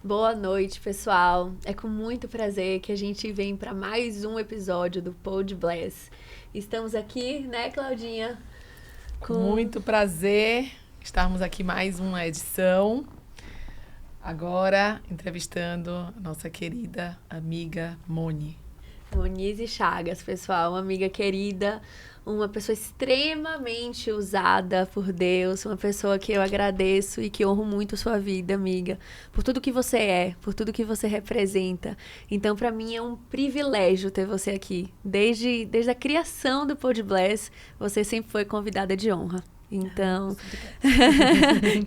Boa noite, pessoal. É com muito prazer que a gente vem para mais um episódio do Pod Bless. Estamos aqui, né, Claudinha? Com muito prazer estarmos aqui mais uma edição. Agora entrevistando a nossa querida amiga Moni. Monize Chagas, pessoal, uma amiga querida, uma pessoa extremamente usada por Deus, uma pessoa que eu agradeço e que honro muito sua vida, amiga, por tudo que você é, por tudo que você representa. Então, para mim é um privilégio ter você aqui. Desde a criação do Pod Bless, você sempre foi convidada de honra. Então,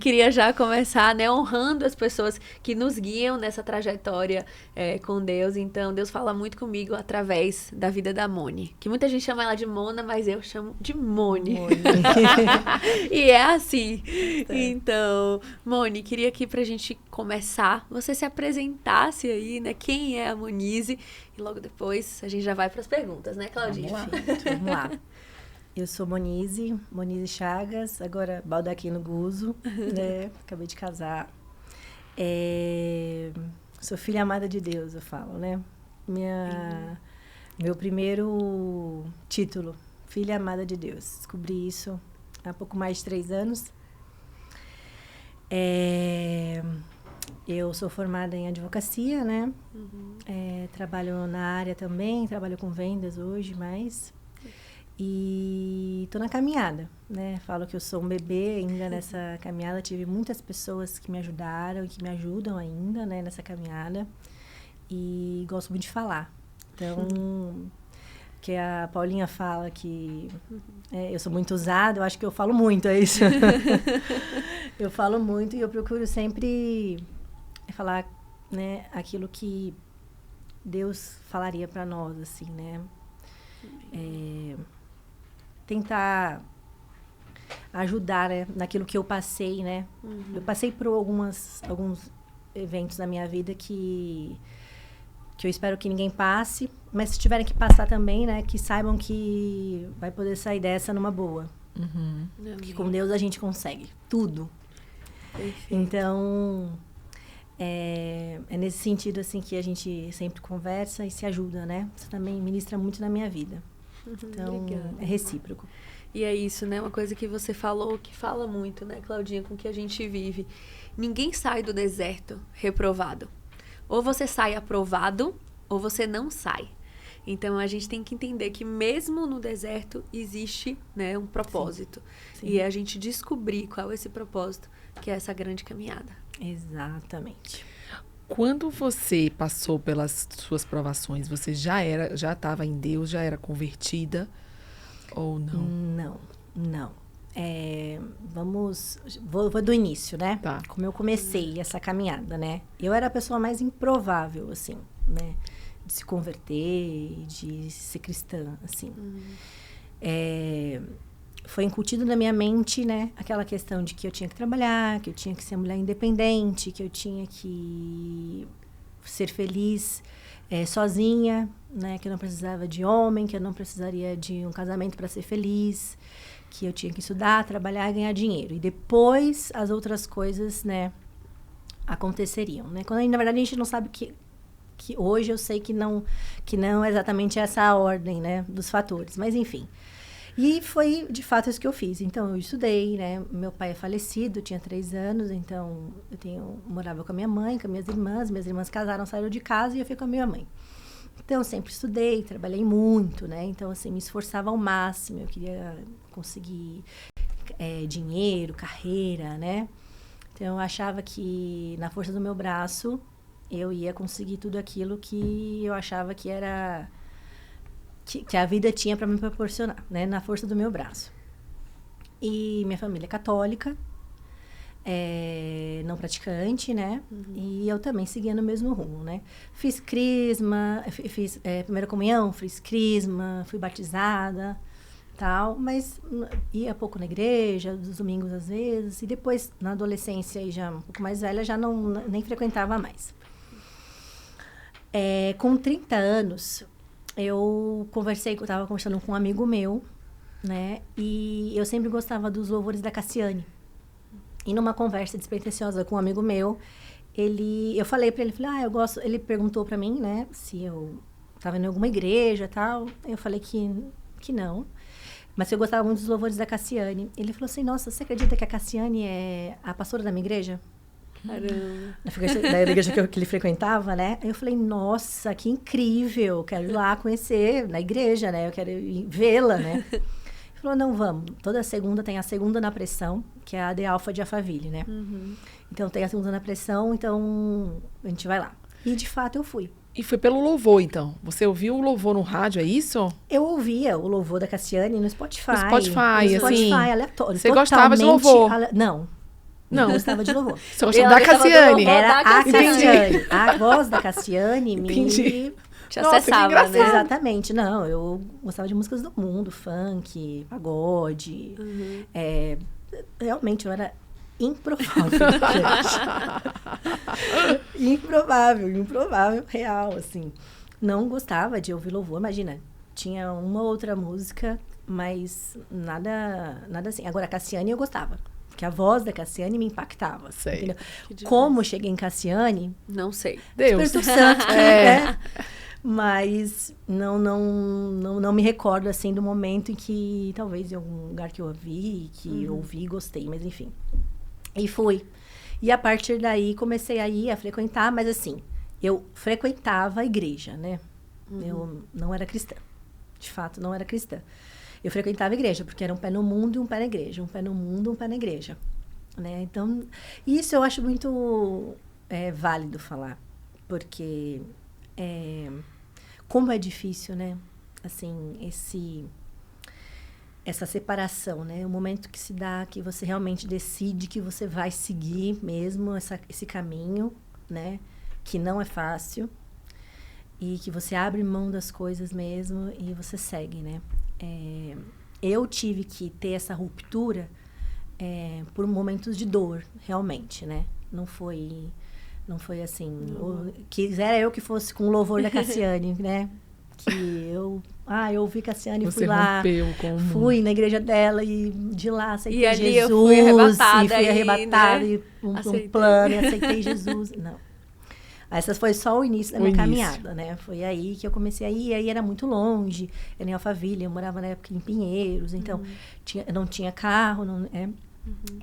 queria já começar, né, honrando as pessoas que nos guiam nessa trajetória com Deus. Então, Deus fala muito comigo através da vida da Moni, que muita gente chama ela de Mona, mas eu chamo de Moni. E é assim. Então, Moni, queria aqui pra gente começar, você se apresentasse aí, né, quem é a Monize, e logo depois a gente já vai para as perguntas, né, Claudinha? Vamos lá. Eu sou Monize Chagas, agora baldaquino Guzo, né? Acabei de casar. Sou filha amada de Deus, eu falo, né? Meu primeiro título, filha amada de Deus. Descobri isso há pouco mais de 3 anos. Eu sou formada em advocacia, né? Trabalho na área também, trabalho com vendas hoje, mas... E estou na caminhada, né? Falo que eu sou um bebê ainda nessa caminhada. Tive muitas pessoas que me ajudaram e que me ajudam ainda, né, nessa caminhada. E gosto muito de falar. Então, que a Paulinha fala que eu sou muito usada, eu acho que eu falo muito, é isso. Eu falo muito e eu procuro sempre falar, né, aquilo que Deus falaria para nós, assim, né? Tentar ajudar, né, naquilo que eu passei, né? Eu passei por alguns eventos na minha vida que eu espero que ninguém passe, mas se tiverem que passar também, né, que saibam que vai poder sair dessa numa boa. Que com Deus a gente consegue tudo. Perfeito. Então, é nesse sentido, assim, que a gente sempre conversa e se ajuda, né? Isso também ministra muito na minha vida. Então, legal. É recíproco. E é isso, né? Uma coisa que você falou, que fala muito, né, Claudinha, com que a gente vive. Ninguém sai do deserto reprovado. Ou você sai aprovado, ou você não sai. Então, a gente tem que entender que mesmo no deserto existe, né, um propósito. Sim. E é a gente descobrir qual é esse propósito, que é essa grande caminhada. Exatamente. Quando você passou pelas suas provações, você já estava em Deus, já era convertida ou não? Não. Vou do início, né? Tá. Como eu comecei essa caminhada, né? Eu era a pessoa mais improvável, assim, né? De se converter, de ser cristã, assim. Foi incutido na minha mente, né? Aquela questão de que eu tinha que trabalhar, que eu tinha que ser mulher independente, que eu tinha que ser feliz sozinha, né? Que eu não precisava de homem, que eu não precisaria de um casamento para ser feliz, que eu tinha que estudar, trabalhar e ganhar dinheiro. E depois as outras coisas, né, aconteceriam, né? Quando na verdade a gente não sabe que hoje eu sei que não é exatamente essa a ordem, né, dos fatores, mas enfim. E foi, de fato, isso que eu fiz. Então, eu estudei, né? Meu pai é falecido, tinha 3 anos, então morava com a minha mãe, com as minhas irmãs. Minhas irmãs casaram, saíram de casa e eu fiquei com a minha mãe. Então, eu sempre estudei, trabalhei muito, né? Então, assim, me esforçava ao máximo. Eu queria conseguir dinheiro, carreira, né? Então, eu achava que, na força do meu braço, eu ia conseguir tudo aquilo que eu achava que era... Que a vida tinha para me proporcionar, né? Na força do meu braço. E minha família é católica, não praticante, né? E eu também seguia no mesmo rumo, né? Fiz crisma, fiz primeira comunhão, fiz crisma, fui batizada, tal. Mas ia pouco na igreja, dos domingos às vezes. E depois, na adolescência, e já um pouco mais velha, já nem frequentava mais. Com 30 anos... Eu estava conversando com um amigo meu, né? E eu sempre gostava dos louvores da Cassiane. E numa conversa despretensiosa com um amigo meu, eu falei pra ele, eu gosto... Ele perguntou pra mim, né, se eu tava em alguma igreja e tal. Eu falei que não. Mas eu gostava muito dos louvores da Cassiane. Ele falou assim, nossa, você acredita que a Cassiane é a pastora da minha igreja? Caramba. Da igreja que ele frequentava, né? Aí eu falei, nossa, que incrível. Quero ir lá conhecer na igreja, né? Eu quero ir vê-la, né? Ele falou, não, vamos. Toda segunda tem a Segunda na Pressão, que é a de Alfa de Alphaville, né? Então, tem a Segunda na Pressão, então a gente vai lá. E, de fato, eu fui. E foi pelo louvor, então? Você ouviu o louvor no rádio, é isso? Eu ouvia o louvor da Cassiane no Spotify. No Spotify, no Spotify, assim. aleatório. Você gostava de louvor? Não. Não gostava de louvor. Você gostava da Cassiane? Era a Cassiane. A voz da Cassiane Entendi. Te acessava, né? Exatamente. Não, eu gostava de músicas do mundo, funk, pagode. Realmente, eu era improvável, gente. Improvável, real, assim. Não gostava de ouvir louvor, imagina. Tinha uma outra música, mas nada assim. Agora, a Cassiane eu gostava. Porque a voz da Cassiane me impactava. Sei. Entendeu? Como cheguei em Cassiane... Não sei. Deus. Espírito Santo, né? Mas não me recordo, assim, do momento em que... Talvez em algum lugar que eu ouvi, que ouvi e gostei, mas enfim. E fui. E a partir daí, comecei a ir, a frequentar, mas assim... Eu frequentava a igreja, né? Eu não era cristã. De fato, não era cristã. Eu frequentava a igreja, porque era um pé no mundo e um pé na igreja. Um pé no mundo, um pé na igreja. Né? Então, isso eu acho muito válido falar. Porque, como é difícil, né? Assim, essa separação, né? O momento que se dá, que você realmente decide que você vai seguir mesmo esse caminho, né? Que não é fácil. E que você abre mão das coisas mesmo e você segue, né? Eu tive que ter essa ruptura por momentos de dor, realmente, né? Não foi assim... Quisera eu que fosse com o louvor da Cassiane, né? Que eu ouvi Cassiane, Você fui lá, fui na igreja dela e de lá aceitei ali Jesus. eu fui arrebatada e fui arrebatada, né? E um plano, e aceitei Jesus. Não. Essa foi só o início da minha caminhada, né? Foi aí que eu comecei a ir, aí era muito longe, era em Alphaville, eu morava na época em Pinheiros, então eu não tinha carro,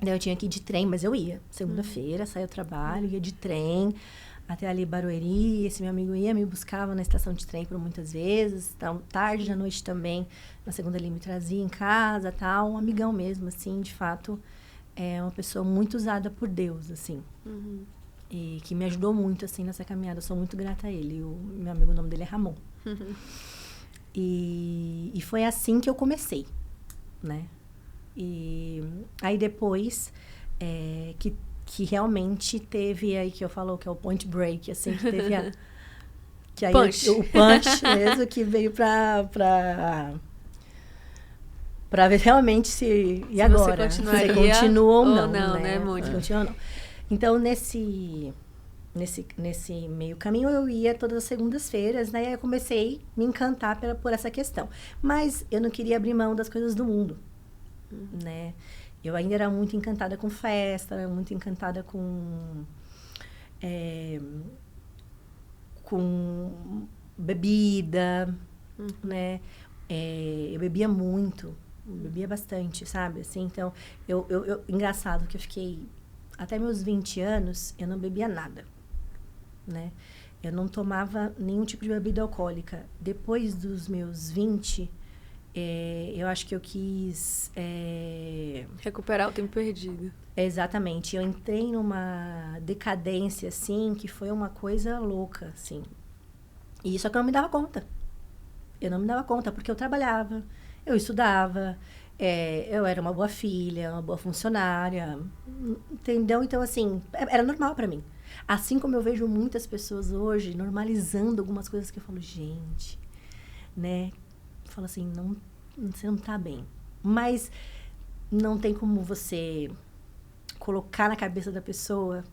daí eu tinha que ir de trem, mas eu ia. Segunda-feira, saía do trabalho, ia de trem até ali Barueri, esse meu amigo ia, me buscava na estação de trem por muitas vezes, então, tarde da noite também, na segunda ali me trazia em casa, tal, um amigão mesmo, assim, de fato, é uma pessoa muito usada por Deus, assim. E que me ajudou muito, assim, nessa caminhada. Eu sou muito grata a ele. O meu amigo, o nome dele é Ramon. E foi assim que eu comecei, né? E aí depois, que realmente teve aí, que eu falo que é o point break, assim, que teve que aí o punch mesmo, que veio pra ver realmente se agora? Você continua ou não, né, Mônica? Continua ou não. Então, nesse meio caminho, eu ia todas as segundas-feiras, né? E aí eu comecei a me encantar por essa questão. Mas eu não queria abrir mão das coisas do mundo, né? Eu ainda era muito encantada com festa, era muito encantada com bebida, né? Eu bebia muito, bebia bastante, sabe? Assim, então, engraçado que eu fiquei... Até meus 20 anos, eu não bebia nada, né? Eu não tomava nenhum tipo de bebida alcoólica. Depois dos meus 20, eu acho que eu quis... recuperar o tempo perdido. Exatamente. Eu entrei numa decadência, assim, que foi uma coisa louca, assim. E só que eu não me dava conta. Eu não me dava conta, porque eu trabalhava, eu estudava... eu era uma boa filha, uma boa funcionária, entendeu? Então, assim, era normal pra mim. Assim como eu vejo muitas pessoas hoje normalizando algumas coisas que eu falo, gente, né? Eu falo assim, você não tá bem. Mas não tem como você colocar na cabeça da pessoa,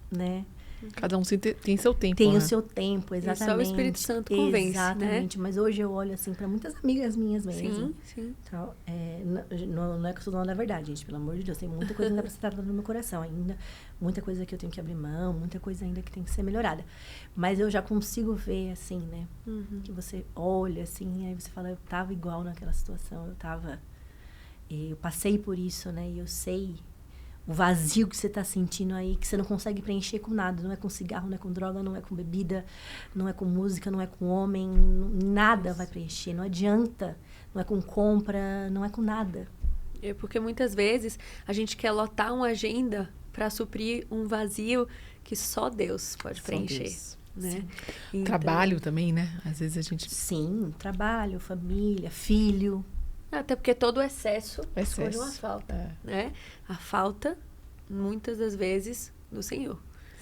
né? Cada um tem seu tempo, Tem né? o seu tempo, E exatamente. só o Espírito Santo convence, exatamente. Mas hoje eu olho assim para muitas amigas minhas mesmo. Sim. Então, não é que eu estou falando a verdade, gente. Pelo amor de Deus, tem muita coisa ainda para ser tratada no meu coração ainda. Muita coisa que eu tenho que abrir mão, muita coisa ainda que tem que ser melhorada. Mas eu já consigo ver, assim, né? Que você olha, assim, aí você fala, eu tava igual naquela situação. Eu passei por isso, né? E eu sei o vazio que você está sentindo aí, que você não consegue preencher com nada. Não é com cigarro, não é com droga, não é com bebida, não é com música, não é com homem. Nada vai preencher, não adianta. Não é com compra, não é com nada. É porque muitas vezes a gente quer lotar uma agenda para suprir um vazio que só Deus pode preencher. Deus. Né? Então, trabalho também, né? Às vezes a gente... Sim, trabalho, família, filho. Até porque todo excesso foi uma falta, né? A falta, muitas das vezes, do Senhor.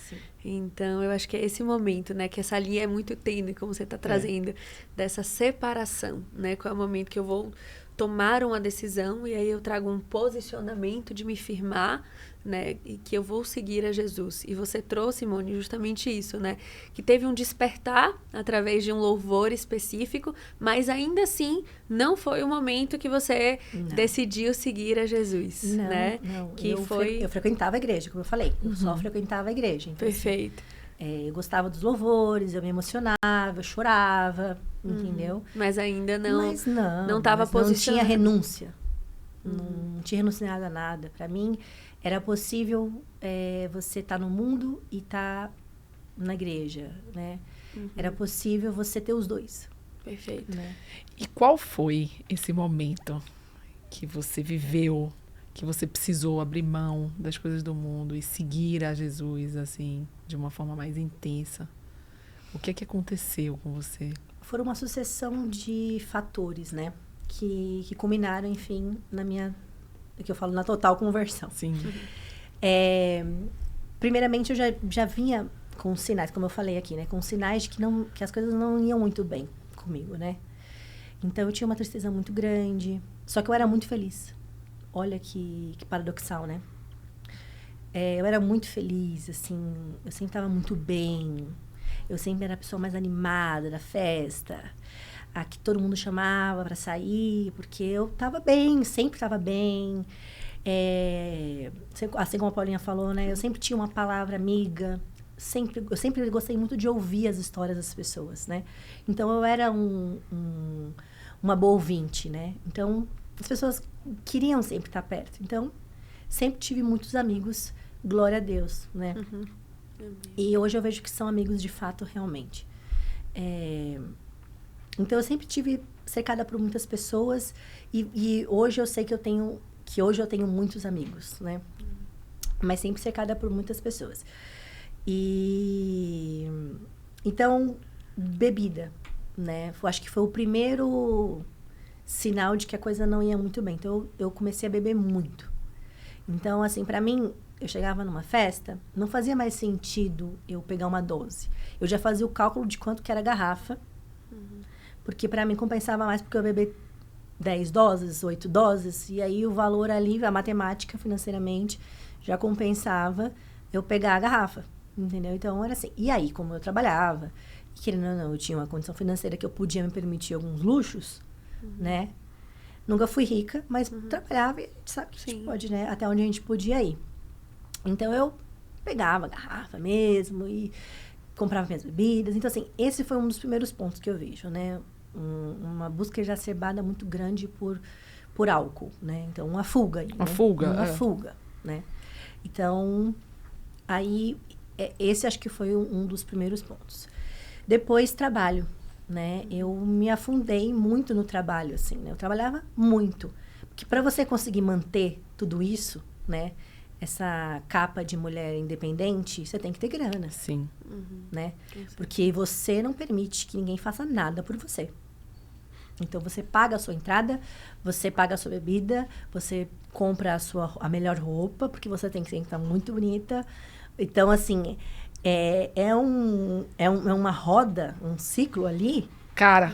Sim. Então, eu acho que é esse momento, né? Que essa linha é muito tênue, como você está trazendo, dessa separação, né? Qual é o momento que eu vou tomar uma decisão e aí eu trago um posicionamento de me firmar, né? E que eu vou seguir a Jesus. E você trouxe, Simone, justamente isso, né? Que teve um despertar através de um louvor específico, mas ainda assim não foi o momento que você decidiu seguir a Jesus, né? Não, que eu frequentava a igreja, como eu falei. Eu só frequentava a igreja. Então, perfeito. Assim, eu gostava dos louvores, eu me emocionava, eu chorava, entendeu? Mas ainda não estava posicionado. Não tinha renúncia. Não tinha renunciado a nada. Para mim, era possível você estar no mundo e estar na igreja, né? Era possível você ter os dois. Perfeito. Né? E qual foi esse momento que você viveu, que você precisou abrir mão das coisas do mundo e seguir a Jesus, assim, de uma forma mais intensa? O que é que aconteceu com você? Foram uma sucessão de fatores, né? Que culminaram, enfim, que eu falo, na total conversão. Sim. Primeiramente, eu já vinha com sinais, como eu falei aqui, né? Com sinais de que as coisas não iam muito bem comigo, né? Então, eu tinha uma tristeza muito grande. Só que eu era muito feliz. Olha que paradoxal, né? Eu era muito feliz, assim. Eu sempre estava muito bem. Eu sempre era a pessoa mais animada da festa. A que todo mundo chamava para sair. Porque eu estava bem, sempre estava bem. Assim como a Paulinha falou, né? Eu sempre tinha uma palavra amiga. Eu sempre gostei muito de ouvir as histórias das pessoas, né? Então, eu era uma boa ouvinte, né? Então, as pessoas queriam sempre estar perto. Então, sempre tive muitos amigos, glória a Deus, né? E hoje eu vejo que são amigos de fato, realmente. Então, eu sempre tive cercada por muitas pessoas e hoje eu sei que eu tenho muitos amigos, né? Mas sempre cercada por muitas pessoas. Então, bebida, né? Acho que foi o primeiro sinal de que a coisa não ia muito bem. Então, eu comecei a beber muito. Então, assim, pra mim, eu chegava numa festa, não fazia mais sentido eu pegar uma dose. Eu já fazia o cálculo de quanto que era a garrafa, porque pra mim compensava mais porque eu beber 10 doses, 8 doses, e aí o valor ali, a matemática, financeiramente, já compensava eu pegar a garrafa, entendeu? Então, era assim. E aí, como eu trabalhava, querendo ou não, eu tinha uma condição financeira que eu podia me permitir alguns luxos, né? Nunca fui rica, mas trabalhava e a gente sabe que a gente pode, né? Até onde a gente podia ir. Então, eu pegava a garrafa mesmo e comprava minhas bebidas. Então, assim, esse foi um dos primeiros pontos que eu vejo, né? Uma busca exacerbada muito grande por álcool, né? Então, uma fuga. Uma fuga. Uma fuga, né? Então, aí, esse acho que foi um dos primeiros pontos. Depois, trabalho, né? Eu me afundei muito no trabalho, assim, né? Eu trabalhava muito. Porque para você conseguir manter tudo isso, né? Essa capa de mulher independente, você tem que ter grana. Sim. Né? Porque você não permite que ninguém faça nada por você. Então, você paga a sua entrada, você paga a sua bebida, você compra a melhor roupa, porque você tem que estar muito bonita. Então, assim, é uma roda, um ciclo ali. Caro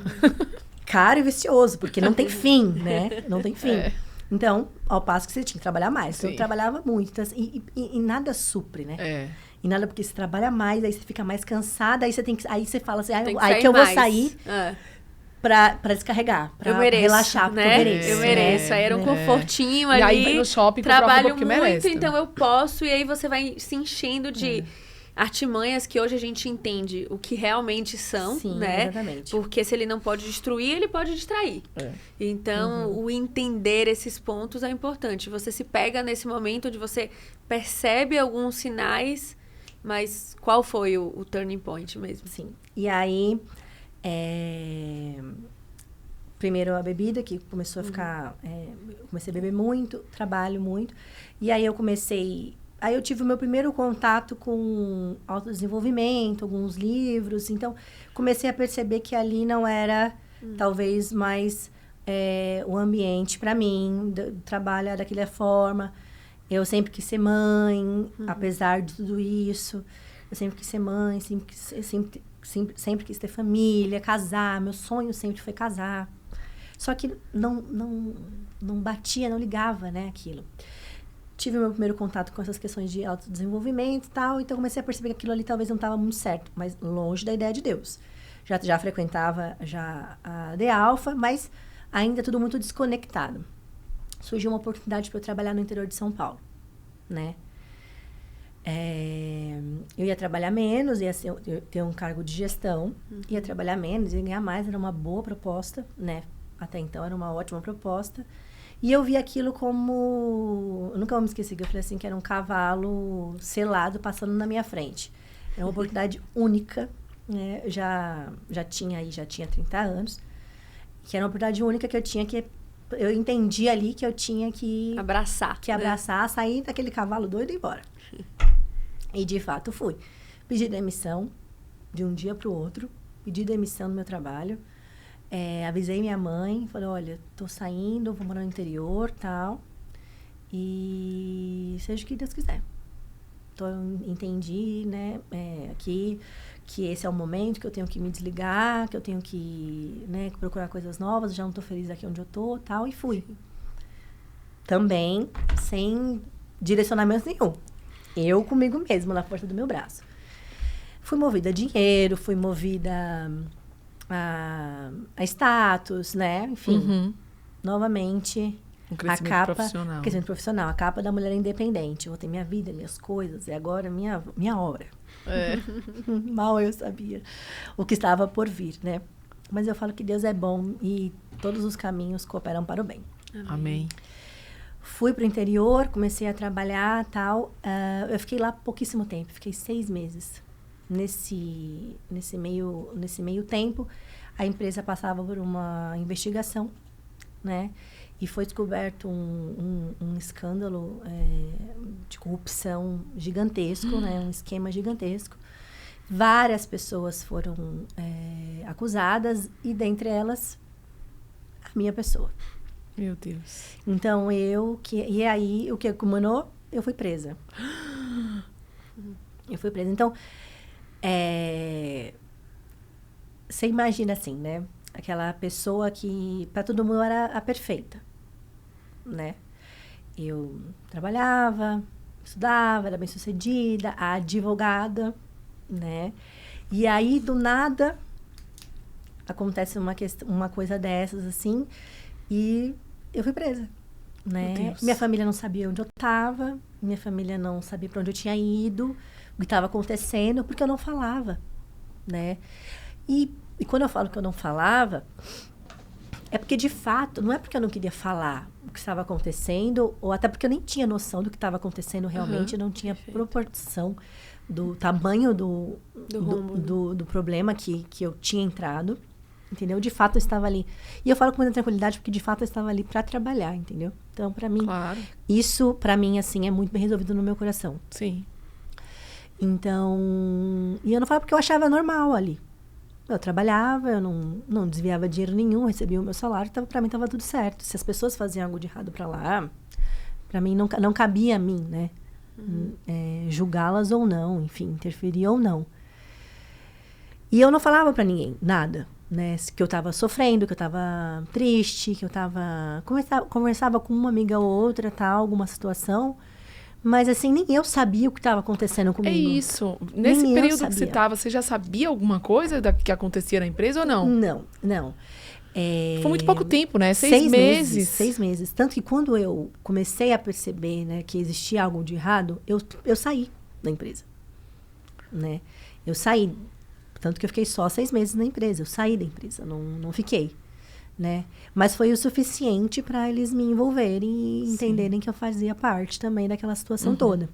Caro e vicioso, porque não tem fim, né? Não tem fim. Então, ao passo que você tinha que trabalhar mais. Então, Sim. eu trabalhava muito. Então, assim, e nada supre, né? É. E nada porque você trabalha mais, aí você fica mais cansada, aí você tem que... Aí você fala assim, Tem aí sair que eu vou mais. sair pra descarregar, pra Eu mereço, relaxar, porque né? eu mereço. Eu mereço. Aí era um né? confortinho E ali. aí vai no shopping comprar roupa Trabalho porque muito, merece, então né? eu posso. E aí você vai se enchendo de artimanhas que hoje a gente entende o que realmente são, Sim, né? exatamente. Porque se ele não pode destruir, ele pode distrair. É. Então, o entender esses pontos é importante. Você se pega nesse momento onde você percebe alguns sinais, mas qual foi o turning point mesmo? Sim. E aí, primeiro a bebida, que começou a ficar... eu comecei a beber muito, trabalho muito. E aí eu comecei... Aí eu tive o meu primeiro contato com autodesenvolvimento, alguns livros. Então, comecei a perceber que ali não era, talvez, mais o ambiente para mim, trabalhar daquela forma. Eu sempre quis ser mãe, apesar de tudo isso. Eu sempre quis ser mãe, sempre quis ter família, casar. Meu sonho sempre foi casar. Só que não batia, não ligava, né, aquilo. Tive o meu primeiro contato com essas questões de autodesenvolvimento e tal, então comecei a perceber que aquilo ali talvez não estava muito certo, mas longe da ideia de Deus. Já frequentava a The Alpha, mas ainda tudo muito desconectado. Surgiu uma oportunidade para eu trabalhar no interior de São Paulo, né? Eu ia trabalhar menos, ia ter um cargo de gestão, ia trabalhar menos, ia ganhar mais, era uma boa proposta, né? Até então era uma ótima proposta. E eu vi aquilo como... Eu nunca vou me esquecer que eu falei assim, que era um cavalo selado passando na minha frente. Era uma oportunidade única, né? Já tinha 30 anos. Que era uma oportunidade única que eu tinha que... Eu entendi ali que eu tinha que... Abraçar. abraçar, sair daquele cavalo doido e ir embora. E, de fato, fui. Pedi demissão de um dia para o outro. Pedi demissão do meu trabalho. Avisei minha mãe, falei, olha, tô saindo, vou morar no interior, tal, e seja o que Deus quiser. Entendi, né, que esse é o momento que eu tenho que me desligar, que eu tenho que, né, procurar coisas novas, já não tô feliz aqui onde eu tô, tal, e fui. Também sem direcionamento nenhum. Eu comigo mesma, na força do meu braço. Fui movida a dinheiro, fui movida... a status, né? Enfim, novamente, Um crescimento a capa... profissional. Crescimento profissional. A capa da mulher independente. Eu vou ter minha vida, minhas coisas. E agora, minha hora. Mal eu sabia o que estava por vir, né? Mas eu falo que Deus é bom e todos os caminhos cooperam para o bem. Amém. Fui para o interior, comecei a trabalhar e tal. Eu fiquei lá pouquíssimo tempo. Fiquei 6 meses. Nesse meio tempo, a empresa passava por uma investigação, né? E foi descoberto um escândalo de corrupção gigantesco, né? Um esquema gigantesco. Várias pessoas foram acusadas e, dentre elas, a minha pessoa. Meu Deus. Então, e aí, o que culminou? Eu fui presa. Então... você imagina assim, né? Aquela pessoa que para todo mundo era a perfeita, né? Eu trabalhava, estudava, era bem sucedida, a advogada, né? E aí, do nada, acontece uma coisa dessas, assim, e eu fui presa, né? Minha família não sabia onde eu estava, minha família não sabia para onde eu tinha ido, o que estava acontecendo, porque eu não falava, né? E quando eu falo que eu não falava, é porque, de fato, não é porque eu não queria falar o que estava acontecendo, ou até porque eu nem tinha noção do que estava acontecendo realmente, eu não tinha proporção do tamanho do problema que eu tinha entrado, entendeu? De fato, eu estava ali. E eu falo com muita tranquilidade, porque, de fato, eu estava ali para trabalhar, entendeu? Então, para mim, isso, para mim, assim, é muito bem resolvido no meu coração. Sim. Então, e eu não falo porque eu achava normal ali. Eu trabalhava, eu não desviava dinheiro nenhum, recebia o meu salário, então para mim estava tudo certo. Se as pessoas faziam algo de errado para lá, para mim não cabia a mim, né? Julgá-las ou não, enfim, interferir ou não. E eu não falava para ninguém, nada. né? Que eu estava sofrendo, que eu estava triste, que eu estava... Conversava com uma amiga ou outra, tal, alguma situação. Mas, assim, nem eu sabia o que estava acontecendo comigo. É isso. Nesse Nem eu período que você sabia. estava, você já sabia alguma coisa que acontecia na empresa ou não? Não. Foi muito pouco tempo, né? 6 meses. 6 meses. Tanto que quando eu comecei a perceber, né, que existia algo de errado, eu saí da empresa, né? Eu saí. Tanto que eu fiquei só 6 meses na empresa. Eu saí da empresa, não fiquei, né? Mas foi o suficiente para eles me envolverem e entenderem que eu fazia parte também daquela situação toda.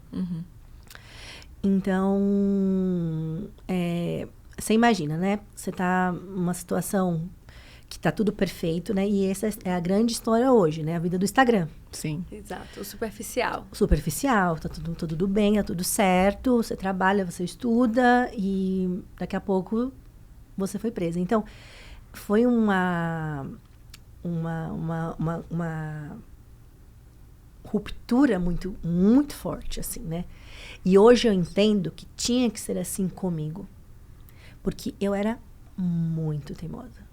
Então, você imagina, né? Você tá numa situação que tá tudo perfeito, né? E essa é a grande história hoje, né? A vida do Instagram. Sim. Exato, o superficial. Superficial, tá tudo bem, tá tudo certo, você trabalha, você estuda e daqui a pouco você foi presa. Então, foi uma ruptura muito, muito forte, assim, né? E hoje eu entendo que tinha que ser assim comigo, porque eu era muito teimosa.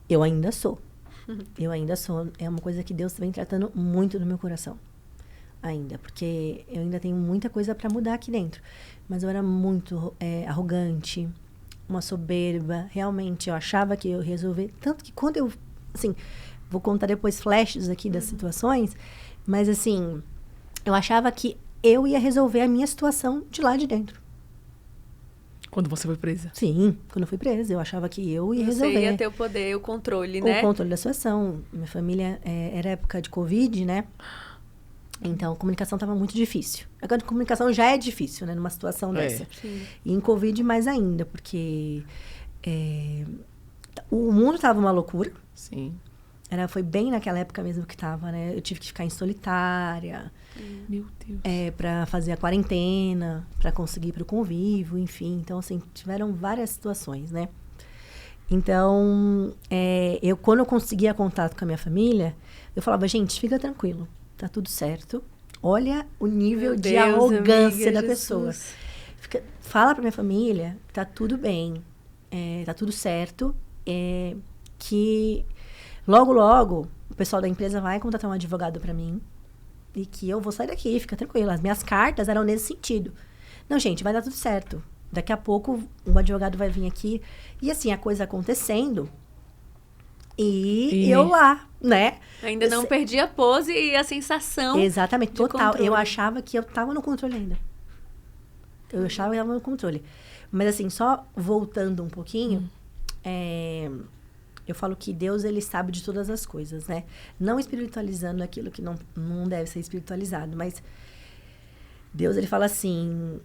Eu ainda sou. É uma coisa que Deus vem tratando muito no meu coração. Ainda. Porque eu ainda tenho muita coisa para mudar aqui dentro. Mas eu era muito arrogante, uma soberba. Realmente, eu achava que eu ia resolver. Tanto que quando eu... Assim, vou contar depois flashes aqui das situações. Mas, assim, eu achava que eu ia resolver a minha situação de lá de dentro. Quando você foi presa? Sim, quando eu fui presa. Eu achava que eu ia resolver. Você ia ter o poder, o controle, né? O controle da situação. Minha família, era época de Covid, né? Então, a comunicação estava muito difícil. A comunicação já é difícil, né? Numa situação dessa. Sim. E em Covid mais ainda, porque o mundo estava uma loucura. Sim. Foi bem naquela época mesmo que estava, né? Eu tive que ficar em solitária. Meu Deus. Para fazer a quarentena, para conseguir ir para o convívio, enfim. Então, assim, tiveram várias situações, né? Então, quando eu conseguia contato com a minha família, eu falava, gente, fica tranquilo, tá tudo certo. Olha o nível de arrogância da pessoa. Fala para minha família que tá tudo bem, tá tudo certo, que logo, logo, o pessoal da empresa vai contratar um advogado para mim, e que eu vou sair daqui, fica tranquila. As minhas cartas eram nesse sentido. Não, gente, vai dar tudo certo. Daqui a pouco, um advogado vai vir aqui. E assim, a coisa acontecendo. E eu lá, né? Ainda não perdi a pose e a sensação. Exatamente, total. Controle. Eu achava que eu tava no controle ainda. Eu achava que eu tava no controle. Mas assim, só voltando um pouquinho... Eu falo que Deus, ele sabe de todas as coisas, né? Não espiritualizando aquilo que não deve ser espiritualizado, mas Deus, ele fala assim,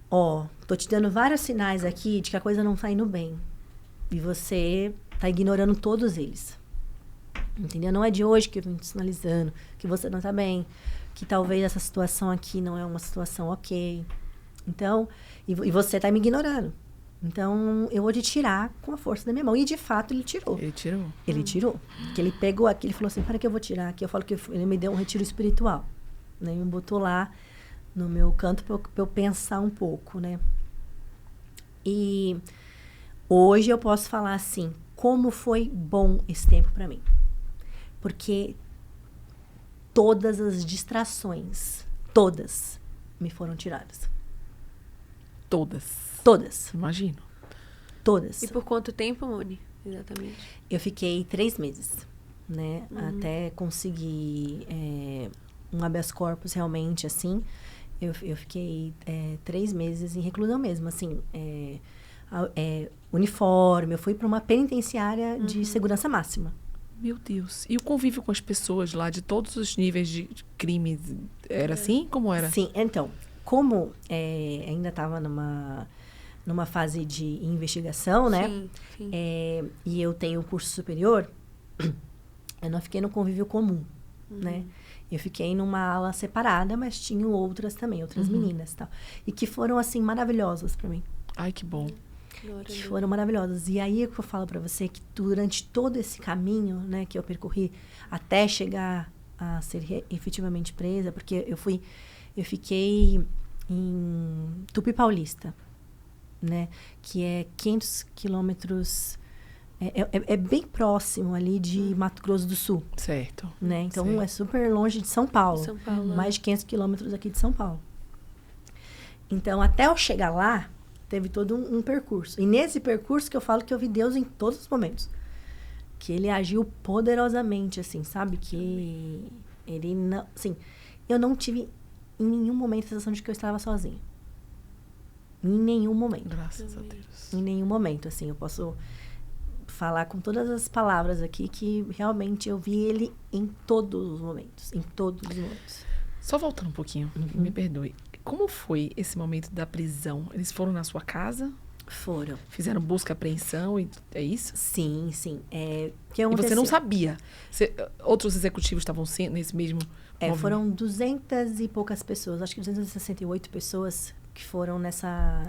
tô te dando vários sinais aqui de que a coisa não tá indo bem. E você tá ignorando todos eles. Entendeu? Não é de hoje que eu vim te sinalizando que você não tá bem, que talvez essa situação aqui não é uma situação ok. Então, e você tá me ignorando. Então, eu vou te tirar com a força da minha mão. E, de fato, ele tirou. Ele tirou? Ele tirou. Porque ele pegou aqui, ele falou assim, para que eu vou tirar aqui? Eu falo que ele me deu um retiro espiritual. Né? Me botou lá no meu canto para eu pensar um pouco, né? E hoje eu posso falar assim, como foi bom esse tempo para mim. Porque todas as distrações, todas, me foram tiradas. Todas? Todas. Imagino. Todas. E por quanto tempo, Moni? Exatamente. Eu fiquei 3 meses, né? Até conseguir um habeas corpus realmente, assim. Eu fiquei 3 meses em reclusão mesmo, assim. Uniforme, eu fui para uma penitenciária de segurança máxima. Meu Deus. E o convívio com as pessoas lá, de todos os níveis de crimes, era assim? Como era? Sim, então, como ainda estava numa fase de investigação, né? Sim. E eu tenho um curso superior, eu não fiquei no convívio comum, né? Eu fiquei numa ala separada, mas tinham outras também, outras meninas e tal. E que foram, assim, maravilhosas para mim. Ai, que bom. Que foram maravilhosas. E aí é que eu falo para você que durante todo esse caminho, né, que eu percorri até chegar a ser efetivamente presa, porque eu fiquei em Tupi Paulista, né? Que é 500 quilômetros... É bem próximo ali de Mato Grosso do Sul. Certo. Né? Então, Certo. é super longe de São Paulo. São Paulo. Mais de 500 quilômetros aqui de São Paulo. Então, até eu chegar lá, teve todo um percurso. E nesse percurso que eu falo que eu vi Deus em todos os momentos. Que ele agiu poderosamente, assim, sabe? Que ele não... Assim, eu não tive em nenhum momento a sensação de que eu estava sozinha. Em nenhum momento. Graças a Deus. Em nenhum momento, assim. Eu posso falar com todas as palavras aqui que realmente eu vi ele em todos os momentos. Em todos os momentos. Só voltando um pouquinho, me perdoe. Como foi esse momento da prisão? Eles foram na sua casa? Foram. Fizeram busca e apreensão? E é isso? Sim, sim. Que E você não aconteceu? sabia? Outros executivos estavam nesse mesmo movimento? Foram 200 e poucas pessoas, acho que 268 pessoas que foram nessa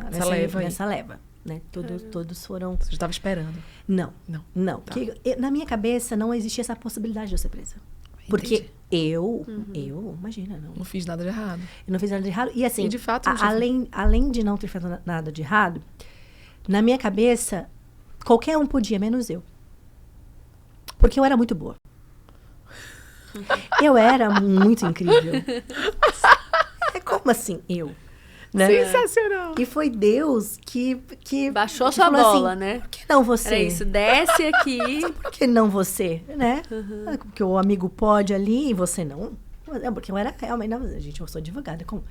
leva, né? Todos foram... Você já estava esperando? Não. Tá. Porque na minha cabeça não existia essa possibilidade de eu ser presa. Porque eu, imagina, não. Não fiz nada de errado. Eu não fiz nada de errado. E assim, E de fato, não tinha além de não ter feito nada de errado, na minha cabeça, qualquer um podia, menos eu. Porque eu era muito boa. Eu era muito incrível. Como assim, eu? Né? Sensacional! E foi Deus que Baixou que sua falou bola, assim, né? Por que não você? Era isso, desce aqui. Por que não você, né? Porque o amigo pode ali e você não. Porque eu era realmente... Não, gente, eu sou advogada. Como?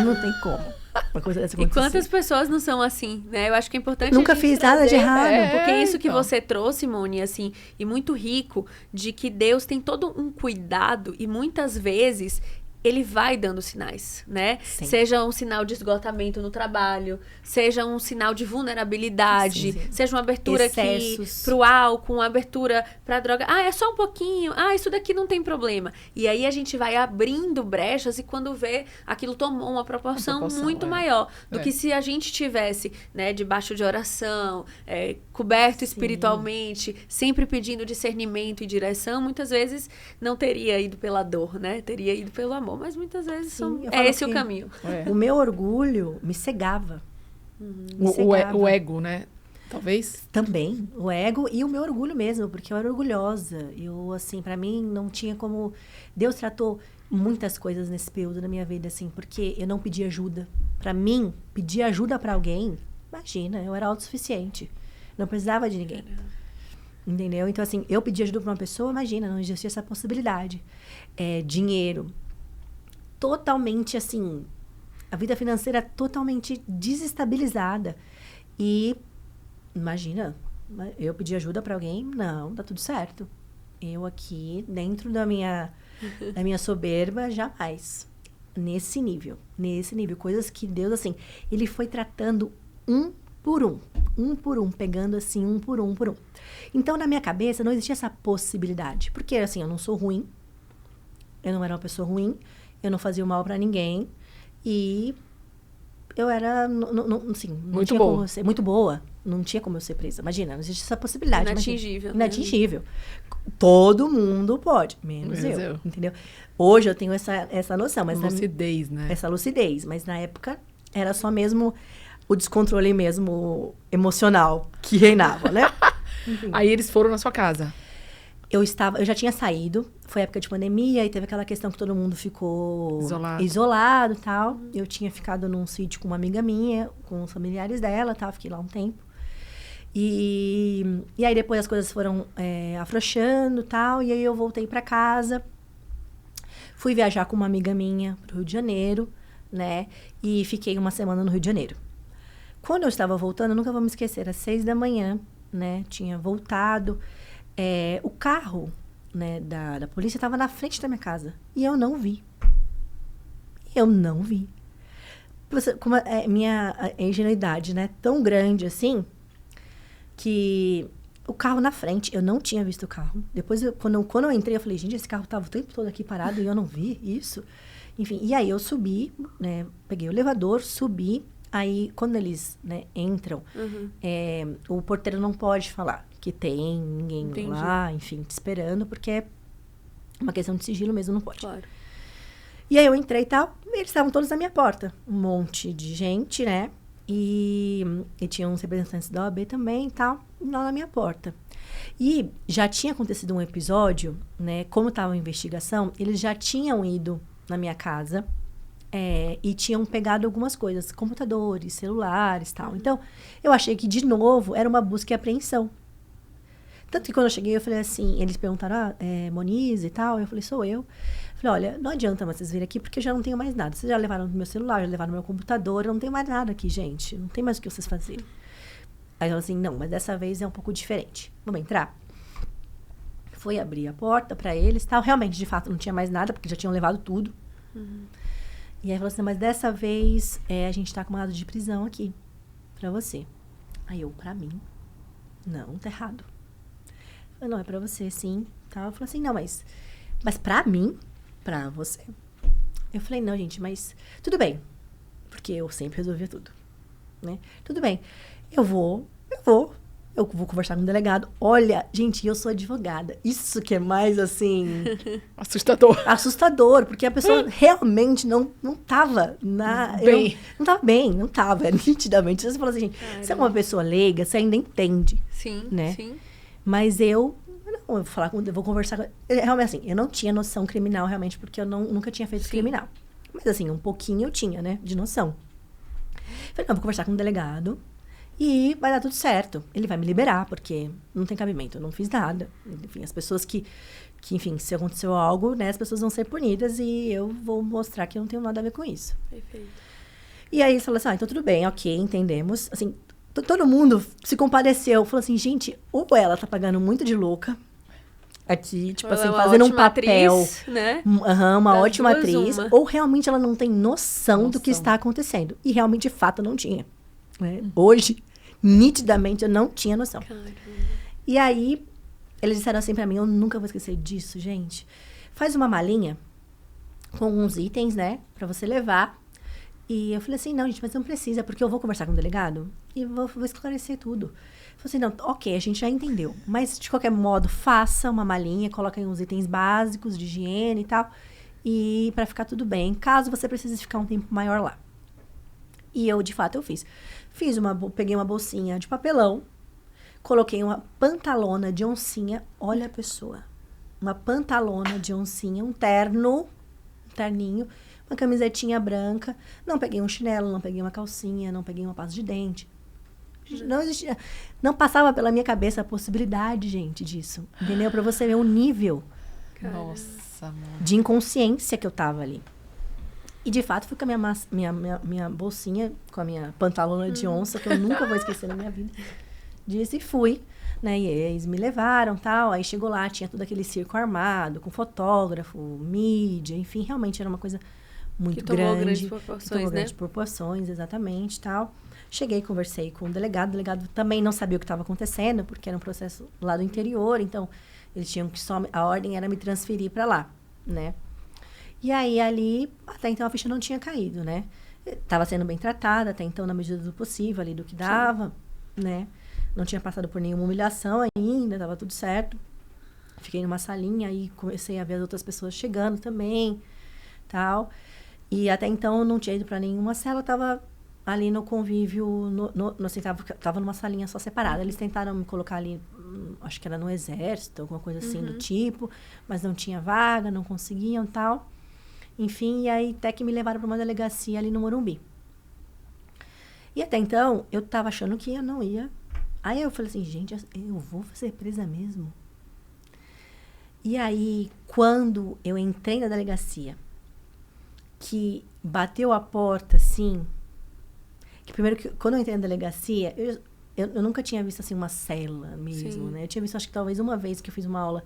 Não tem como. Uma coisa dessa E acontecer. quantas pessoas não são assim, né? Eu acho que é importante Nunca a gente fiz nada de trazer, errado. Porque isso que então. você trouxe, Moni, assim, e muito rico, de que Deus tem todo um cuidado e muitas vezes ele vai dando sinais, né? Sim. Seja um sinal de esgotamento no trabalho, seja um sinal de vulnerabilidade, Sim. seja uma abertura aqui Excessos. pro álcool, uma abertura pra droga. Ah, é só um pouquinho. Ah, isso daqui não tem problema. E aí a gente vai abrindo brechas e quando vê, aquilo tomou uma proporção muito maior do que se a gente tivesse, né, debaixo de oração, coberto espiritualmente, sempre pedindo discernimento e direção, muitas vezes não teria ido pela dor, né? Teria ido pelo amor. Mas muitas vezes eu é falo esse o que caminho. O meu orgulho me cegava. Me cegava. O ego, né? Talvez? Também, o ego e o meu orgulho mesmo, porque eu era orgulhosa. Eu, assim, pra mim, não tinha como... Deus tratou muitas coisas nesse período da minha vida, assim, porque eu não pedi ajuda. Pra mim, pedir ajuda pra alguém, imagina, eu era autossuficiente. Não precisava de ninguém. Entendeu? Então, assim, eu pedi ajuda pra uma pessoa, imagina, não existia essa possibilidade. Dinheiro. Totalmente, assim, a vida financeira totalmente desestabilizada. E, imagina, eu pedir ajuda pra alguém, não, tá tudo certo. Eu aqui, dentro da minha soberba, jamais. Nesse nível, coisas que Deus, assim, ele foi tratando um por um, pegando assim, um por um. Então, na minha cabeça, não existia essa possibilidade. Porque, assim, eu não sou ruim, eu não era uma pessoa ruim, eu não fazia o mal pra ninguém, e eu era, assim, não muito tinha boa. como ser, muito boa, não tinha como eu ser presa. Imagina, não existe essa possibilidade. Inatingível. Imagina, inatingível. Todo mundo pode, menos eu, entendeu? Hoje eu tenho essa noção. Mas lucidez, né? Essa lucidez, mas na época era só mesmo o descontrole mesmo emocional que reinava, né? Aí eles foram na sua casa. Eu já tinha saído, foi época de pandemia, e teve aquela questão que todo mundo ficou isolado e tal. Eu tinha ficado num sítio com uma amiga minha, com os familiares dela, tal, fiquei lá um tempo. E aí depois as coisas foram afrouxando e tal, e aí eu voltei pra casa. Fui viajar com uma amiga minha pro Rio de Janeiro, né? E fiquei uma semana no Rio de Janeiro. Quando eu estava voltando, eu nunca vou me esquecer, às 6 da manhã, né? Tinha voltado. O carro, né, da polícia estava na frente da minha casa. E eu não vi. Como minha ingenuidade, né? Tão grande assim, que o carro na frente, eu não tinha visto o carro. Depois, quando eu entrei, eu falei, gente, esse carro estava o tempo todo aqui parado e eu não vi isso. Enfim, e aí eu subi, né? Peguei o elevador, subi. Aí, quando eles, né, entram, o porteiro não pode falar que tem ninguém lá, enfim, te esperando, porque é uma questão de sigilo mesmo, não pode. Claro. E aí eu entrei e tal, e eles estavam todos na minha porta. Um monte de gente, né? E tinha uns representantes da OAB também e tal, lá na minha porta. E já tinha acontecido um episódio, né? Como estava a investigação, eles já tinham ido na minha casa e tinham pegado algumas coisas, computadores, celulares e tal. Então, eu achei que, de novo, era uma busca e apreensão. Tanto que quando eu cheguei, eu falei assim, eles perguntaram, Moniz e tal, eu falei, sou eu. Falei, olha, não adianta mais vocês virem aqui, porque eu já não tenho mais nada. Vocês já levaram meu celular, já levaram meu computador, eu não tenho mais nada aqui, gente. Não tem mais o que vocês fazerem. Aí ela assim, não, mas dessa vez é um pouco diferente. Vamos entrar? Foi abrir a porta pra eles, tal. Realmente, de fato, não tinha mais nada, porque já tinham levado tudo. E aí falou assim, mas dessa vez a gente tá com mandado de prisão aqui, pra você. Aí eu, pra mim? Não, tá errado. Eu falei, não, é pra você, sim. Tal. Eu falei assim, não, mas pra mim, pra você. Eu falei, não, gente, mas tudo bem. Porque eu sempre resolvia tudo, né? Tudo bem. Eu vou conversar com o delegado. Olha, gente, eu sou advogada. Isso que é mais, assim... Assustador, porque a pessoa realmente não tava bem. Não tava bem, não tava, nitidamente. Você fala assim, gente, você é uma pessoa leiga, você ainda entende. Sim, né? sim. Mas eu vou conversar com... Realmente, assim, eu não tinha noção criminal, realmente, porque eu nunca tinha feito criminal. Mas, assim, um pouquinho eu tinha, né, de noção. Falei, não, vou conversar com o delegado e vai dar tudo certo. Ele vai me liberar, porque não tem cabimento, eu não fiz nada. Enfim, as pessoas que enfim, se aconteceu algo, né, as pessoas vão ser punidas e eu vou mostrar que eu não tenho nada a ver com isso. Perfeito. E aí, eles falaram assim, então tudo bem, ok, entendemos. Assim, todo mundo se compadeceu. Falou assim, gente, ou ela tá pagando muito de louca aqui, tipo assim, fazendo um papel. Atriz, né? Uma ótima atriz. Uma. Ou realmente ela não tem noção do que está acontecendo. E realmente, de fato, eu não tinha. Né? Hoje, nitidamente, eu não tinha noção. Caramba. E aí, eles disseram assim pra mim, eu nunca vou esquecer disso, gente. Faz uma malinha com uns itens, né, pra você levar. E eu falei assim, não, gente, mas não precisa, porque eu vou conversar com o delegado e vou esclarecer tudo. Falei assim, não, ok, a gente já entendeu. Mas, de qualquer modo, faça uma malinha, coloque aí uns itens básicos de higiene e tal, e pra ficar tudo bem, caso você precise ficar um tempo maior lá. E eu, de fato, eu fiz. Peguei uma bolsinha de papelão, coloquei uma pantalona de oncinha, olha a pessoa, uma pantalona de oncinha, um terninho, uma camisetinha branca, não peguei um chinelo, não peguei uma calcinha, não peguei uma pasta de dente. Não existia, não passava pela minha cabeça a possibilidade, gente, disso. Entendeu? Pra você ver o nível Nossa, mano. de inconsciência que eu tava ali. E, de fato, fui com a minha bolsinha, com a minha pantalona de onça, que eu nunca vou esquecer na minha vida. Disse e fui, né? E eles me levaram, tal. Aí chegou lá, tinha todo aquele circo armado, com fotógrafo, mídia, enfim, realmente era uma coisa muito que tomou grande. grandes proporções, tomou né? grandes proporções, exatamente, tal. Cheguei, conversei com o delegado também não sabia o que estava acontecendo, porque era um processo lá do interior, então eles tinham que a ordem era me transferir para lá, né? E aí, ali, até então a ficha não tinha caído, né? Tava sendo bem tratada, até então, na medida do possível, ali do que dava, né? Não tinha passado por nenhuma humilhação ainda, tava tudo certo. Fiquei numa salinha, aí comecei a ver as outras pessoas chegando também, tal. E até então eu não tinha ido para nenhuma cela, tava ali no convívio, assim, tava numa salinha só separada. Eles tentaram me colocar ali, acho que era no exército, alguma coisa assim do tipo, mas não tinha vaga, não conseguiam, tal. Enfim, e aí até que me levaram para uma delegacia ali no Morumbi. E até então, eu tava achando que eu não ia. Aí eu falei assim, gente, eu vou ser presa mesmo? E aí, quando eu entrei na delegacia, que bateu a porta, assim, que primeiro, quando eu entrei na delegacia, eu nunca tinha visto, assim, uma cela mesmo, né? Eu tinha visto, acho que talvez uma vez que eu fiz uma aula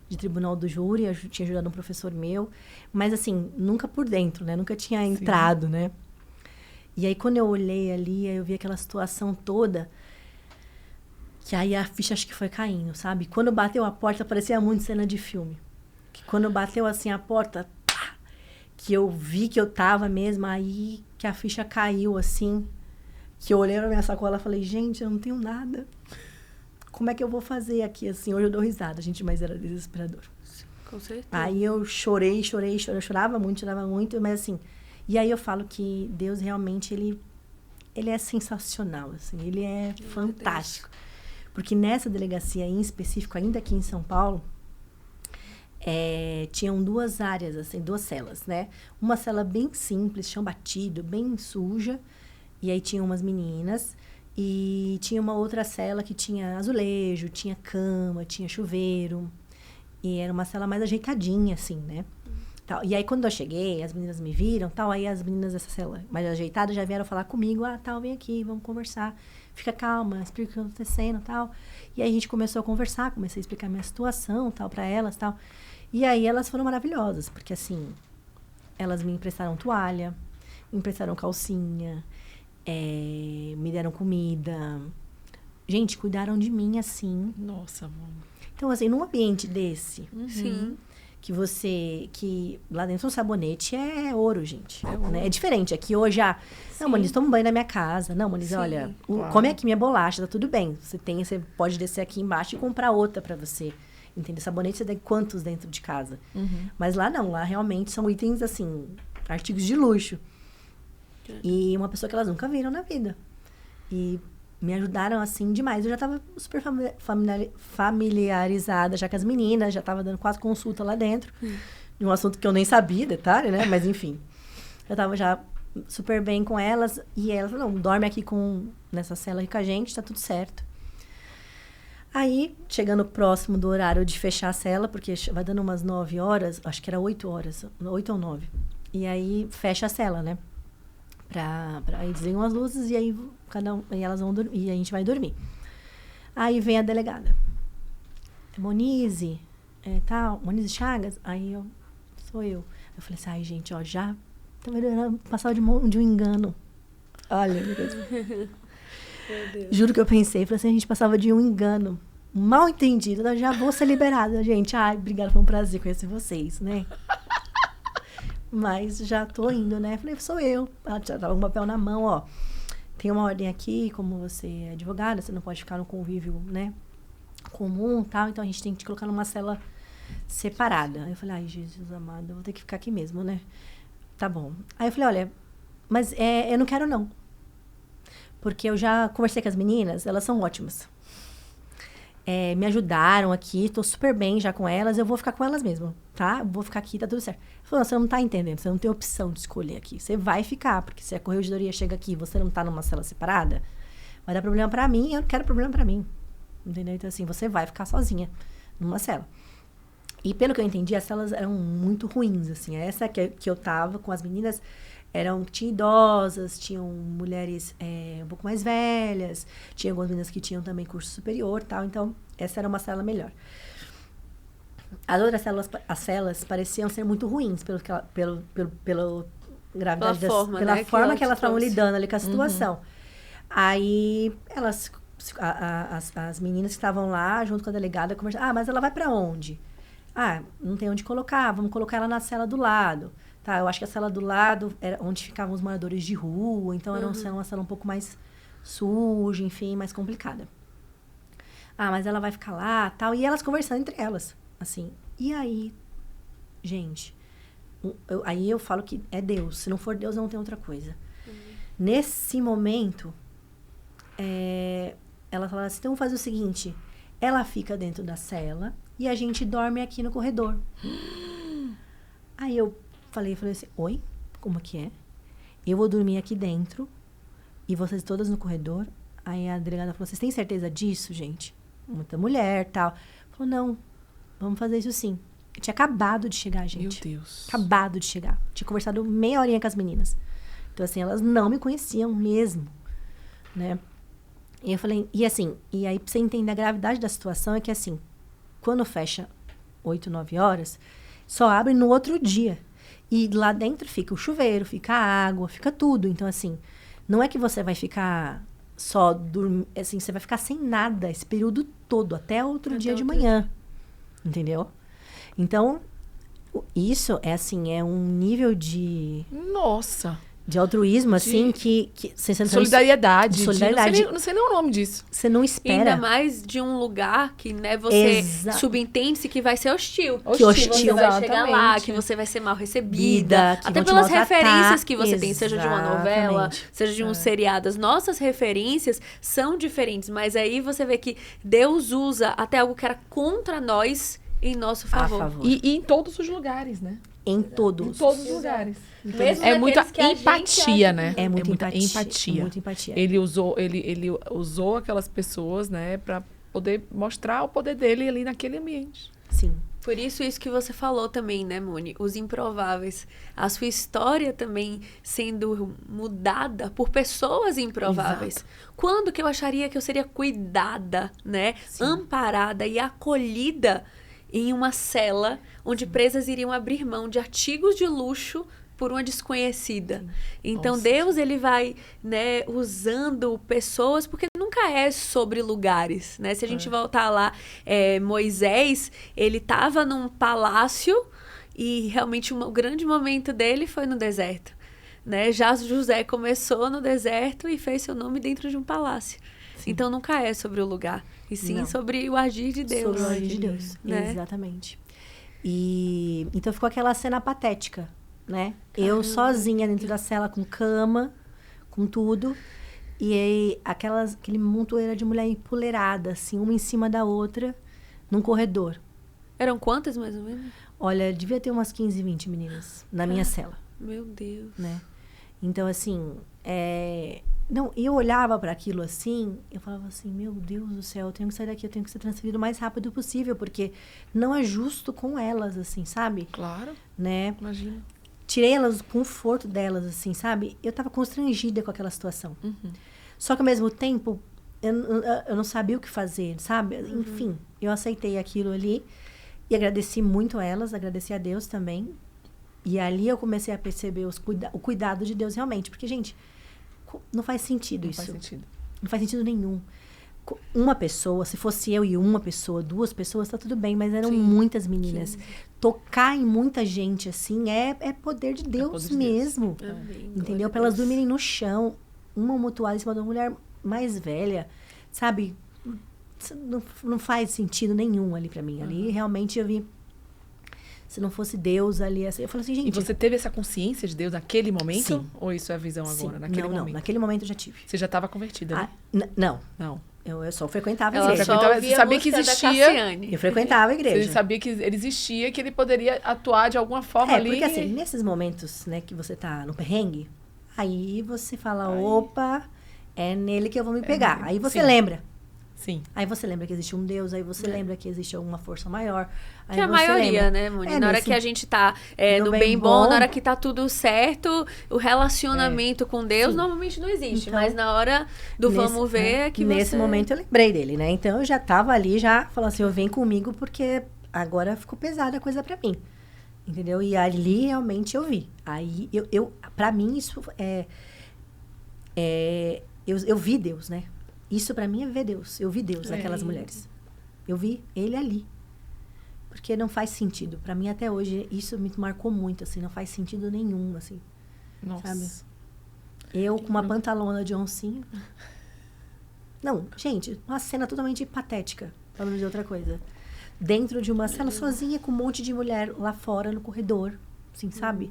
de tribunal do júri, eu tinha ajudado um professor meu, mas, assim, nunca por dentro, né? Nunca tinha entrado, né? E aí, quando eu olhei ali, aí eu vi aquela situação toda, que aí a ficha acho que foi caindo, sabe? Quando bateu a porta, parecia muito cena de filme. Que quando bateu, assim, a porta, pá, que eu vi que eu tava mesmo, aí que a ficha caiu, assim, que eu olhei pra minha sacola e falei, gente, eu não tenho nada. Como é que eu vou fazer aqui, assim? Hoje eu dou risada, gente, mas era desesperador. Com certeza. Aí eu chorei, eu chorava muito, mas assim... E aí eu falo que Deus realmente, ele é sensacional, assim, ele é fantástico. Porque nessa delegacia em específico, ainda aqui em São Paulo, tinham 2 áreas, assim, 2 celas, né? Uma cela bem simples, chão batido, bem suja, e aí tinha umas meninas, e tinha uma outra cela que tinha azulejo, tinha cama, tinha chuveiro, e era uma cela mais ajeitadinha, assim, né? Tal. E aí, quando eu cheguei, as meninas me viram, tal, aí as meninas dessa cela mais ajeitada já vieram falar comigo, tal, vem aqui, vamos conversar, fica calma, explica o que está acontecendo, tal. E aí a gente começou a conversar, comecei a explicar a minha situação, tal, para elas, tal. E aí elas foram maravilhosas, porque assim, elas me emprestaram toalha, me emprestaram calcinha, me deram comida. Gente, cuidaram de mim, assim. Nossa, mano. Então, assim, num ambiente desse, Sim. que lá dentro um sabonete é ouro, gente. É ouro. Né? É diferente. Aqui hoje, não, Moniz, toma um banho na minha casa. Não, Moniz, Sim, olha, claro. come aqui minha bolacha, tá tudo bem. Você pode descer aqui embaixo e comprar outra pra você. Entendeu? Sabonete você tem quantos dentro de casa? Mas lá não, lá realmente são itens, assim, artigos de luxo. E uma pessoa que elas nunca viram na vida. E me ajudaram, assim, demais. Eu já tava super familiarizada já com as meninas, já tava dando quase consulta lá dentro. De um assunto que eu nem sabia, detalhe, né? Mas, enfim. Eu tava já super bem com elas. E elas falaram, não, dorme aqui nessa cela aqui com a gente, tá tudo certo. Aí, chegando próximo do horário de fechar a cela, porque vai dando umas 9 horas, acho que era 8 horas, 8 ou 9. E aí, fecha a cela, né? Aí desligam as luzes e aí e elas vão dormir, e a gente vai dormir. Aí vem a delegada. Monize, tal, Monize Chagas. Aí sou eu. Eu falei assim, ai, gente, ó, já passava de um engano. Olha, meu Deus. Juro que eu pensei, falei assim, a gente passava de um engano. Mal entendido, eu já vou ser liberada, gente. Ai, obrigada, foi um prazer conhecer vocês, né? Mas já tô indo, né? Falei, sou eu. Ela já tava com o papel na mão, ó. Tem uma ordem aqui, como você é advogada, você não pode ficar no convívio, né? Comum e tal, então a gente tem que te colocar numa cela separada. Aí eu falei, ai, Jesus amado, eu vou ter que ficar aqui mesmo, né? Tá bom. Aí eu falei, olha, mas eu não quero não. Porque eu já conversei com as meninas, elas são ótimas. Me ajudaram aqui, tô super bem já com elas, eu vou ficar com elas mesmo, tá? Eu vou ficar aqui, tá tudo certo. Falou, você não tá entendendo, você não tem opção de escolher aqui. Você vai ficar, porque se a corregedoria chega aqui e você não tá numa cela separada, vai dar problema pra mim, eu não quero problema pra mim. Entendeu? Então, assim, você vai ficar sozinha numa cela. E pelo que eu entendi, as celas eram muito ruins, assim. Essa que eu tava com as meninas, tinha idosas, tinham mulheres um pouco mais velhas, tinha algumas meninas que tinham também curso superior, tal. Então, essa era uma cela melhor. As outras celas pareciam ser muito ruins pela gravidade pela forma que elas estavam lidando ali com a situação. Aí as meninas que estavam lá junto com a delegada conversaram, mas ela vai pra onde? Não tem onde colocar, vamos colocar ela na cela do lado. Tá, eu acho que a cela do lado era onde ficavam os moradores de rua, então era uma cela um pouco mais suja, enfim, mais complicada. Mas ela vai ficar lá, tal, e elas conversando entre elas, assim. E aí, gente, aí eu falo que é Deus, se não for Deus não tem outra coisa. Nesse momento, ela fala assim, então vamos fazer o seguinte, ela fica dentro da cela e a gente dorme aqui no corredor. Aí eu falei assim, oi, como que é? Eu vou dormir aqui dentro e vocês todas no corredor. Aí a delegada falou, vocês têm certeza disso, gente? Muita mulher, tal. Falou, não, vamos fazer isso sim. Eu tinha acabado de chegar, gente. Meu Deus. Acabado de chegar. Tinha conversado meia horinha com as meninas. Então, assim, elas não me conheciam mesmo, né? E eu falei, e aí pra você entender a gravidade da situação é que, assim, quando fecha 8, 9 horas, só abre no outro dia. E lá dentro fica o chuveiro, fica a água, fica tudo. Então, assim, não é que você vai ficar só dormindo, assim, você vai ficar sem nada esse período todo, até outro dia de manhã. Entendeu? Então, isso é, assim, é um nível de... Nossa! De altruísmo, assim, que solidariedade. Solidariedade. Não sei nem o nome disso. Você não espera. Ainda mais de um lugar que, né, você subentende-se que vai ser hostil. Que hostil. Que você vai chegar lá, Exatamente. que você vai ser mal recebida. Que Até vão te pelas maltratar. referências que você tem, seja de uma novela, Exatamente. seja de um seriado. As nossas referências são diferentes, mas aí você vê que Deus usa até algo que era contra nós em nosso favor. E em todos os lugares, né? Em todos. Em todos os lugares. Mesmo É muita naqueles que a gente empatia, acha né? É muita empatia. empatia. É muita empatia. Ele usou aquelas pessoas, né, para poder mostrar o poder dele ali naquele ambiente. Sim. Por isso que você falou também, né, Moni? Os improváveis. A sua história também sendo mudada por pessoas improváveis. Exato. Quando que eu acharia que eu seria cuidada, né? Sim. Amparada e acolhida em uma cela onde presas iriam abrir mão de artigos de luxo por uma desconhecida. Então, Nossa. Deus, ele vai, né, usando pessoas, porque nunca é sobre lugares, né? Se a gente voltar lá, Moisés, ele estava num palácio e realmente o grande momento dele foi no deserto, né? Já José começou no deserto e fez seu nome dentro de um palácio. Sim. Então, nunca é sobre o lugar, e sim Não. sobre o agir de Deus. Sobre o agir de Deus. Né? Exatamente. E então ficou aquela cena patética, né? Eu sozinha dentro da cela com cama, com tudo. E aí aquele montoeira de mulher empoleirada, assim, uma em cima da outra, num corredor. Eram quantas, mais ou menos? Olha, devia ter umas 15, 20 meninas na minha cela, Meu Deus. né? Então, assim, não, eu olhava para aquilo assim, eu falava assim, meu Deus do céu, eu tenho que sair daqui, eu tenho que ser transferido o mais rápido possível, porque não é justo com elas, assim, sabe? Claro, Né? imagina. Tirei elas do conforto delas, assim, sabe? Eu tava constrangida com aquela situação. Uhum. Só que ao mesmo tempo, eu não sabia o que fazer, sabe? Enfim, eu aceitei aquilo ali e agradeci muito a elas, agradeci a Deus também. E ali eu comecei a perceber o cuidado de Deus realmente. Porque, gente, não faz sentido Não isso. faz sentido. Não faz sentido nenhum. Uma pessoa, se fosse eu e uma pessoa, 2 pessoas, tá tudo bem. Mas eram muitas meninas. Tocar em muita gente, assim, é poder de Deus poder de mesmo. Amém. Entendeu? Glória a Pra elas Deus. dormirem no chão, uma mutuada em cima de uma mulher mais velha, sabe? Não faz sentido nenhum ali pra mim. Ali, realmente, eu vi... Se não fosse Deus ali, assim, eu falei assim, gente... E você teve essa consciência de Deus naquele momento? Sim. Ou isso é a visão sim, agora, naquele não, momento? naquele momento eu já tive. Você já estava convertida, né? Não, Não. eu só frequentava a Ela igreja. só frequentava- ouvia você sabia a que música da existia- Cassiane. Eu frequentava a igreja. Você sabia que ele existia, que ele poderia atuar de alguma forma ali. Porque assim, nesses momentos, né, que você tá no perrengue, aí você fala, opa, é nele que eu vou me pegar. nele. Aí você Sim. lembra. Sim. Aí você lembra que existe um Deus, aí você lembra que existe alguma força maior. Aí Que é a você maioria, lembra. né, Moni? Na hora nesse- que a gente tá no no bem bem bom, bom. na hora que tá tudo certo, o relacionamento com Deus Sim. normalmente não existe. Então, mas na hora do vamos ver é que nesse você... momento eu lembrei dele, né? Então eu já tava ali, já falando assim, vem comigo porque agora ficou pesada a coisa pra mim. Entendeu? E ali realmente eu vi. Aí pra mim isso eu vi Deus, né? Isso pra mim é ver Deus. Eu vi Deus naquelas mulheres. Eu vi ele ali. Porque não faz sentido. Pra mim até hoje isso me marcou muito, assim, não faz sentido nenhum, assim. Nossa. Sabe? Eu com uma pantalona de oncinha. Não, gente, uma cena totalmente patética, falando de outra coisa. Dentro de uma cela sozinha com um monte de mulher lá fora no corredor, assim, sabe?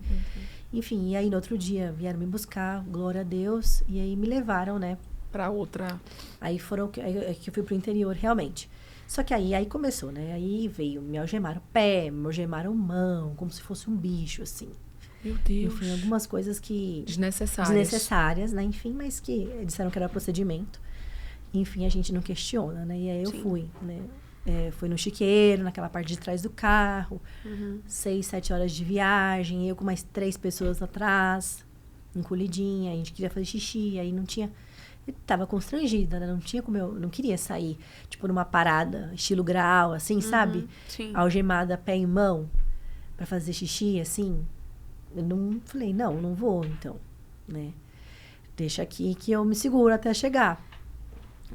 Enfim, e aí no outro dia vieram me buscar, glória a Deus, e aí me levaram, né? Pra outra. Aí que eu fui pro interior, realmente. Só que aí começou, né? Aí veio, me algemaram o pé, me algemaram mão, como se fosse um bicho, assim. Meu Deus. Enfim, algumas coisas que... Desnecessárias. né? Enfim, mas que disseram que era procedimento. Enfim, a gente não questiona, né? E aí eu fui, né? Fui no chiqueiro, naquela parte de trás do carro. 6, 7 horas de viagem. Eu com mais 3 pessoas atrás. Encolhidinha. A gente queria fazer xixi. Aí não tinha... Eu tava constrangida, né? Não tinha como eu... Não queria sair, tipo, numa parada, estilo grau, assim, sabe? Sim. Algemada, pé e mão, pra fazer xixi, assim. Eu não falei, não vou, então, né? Deixa aqui que eu me seguro até chegar.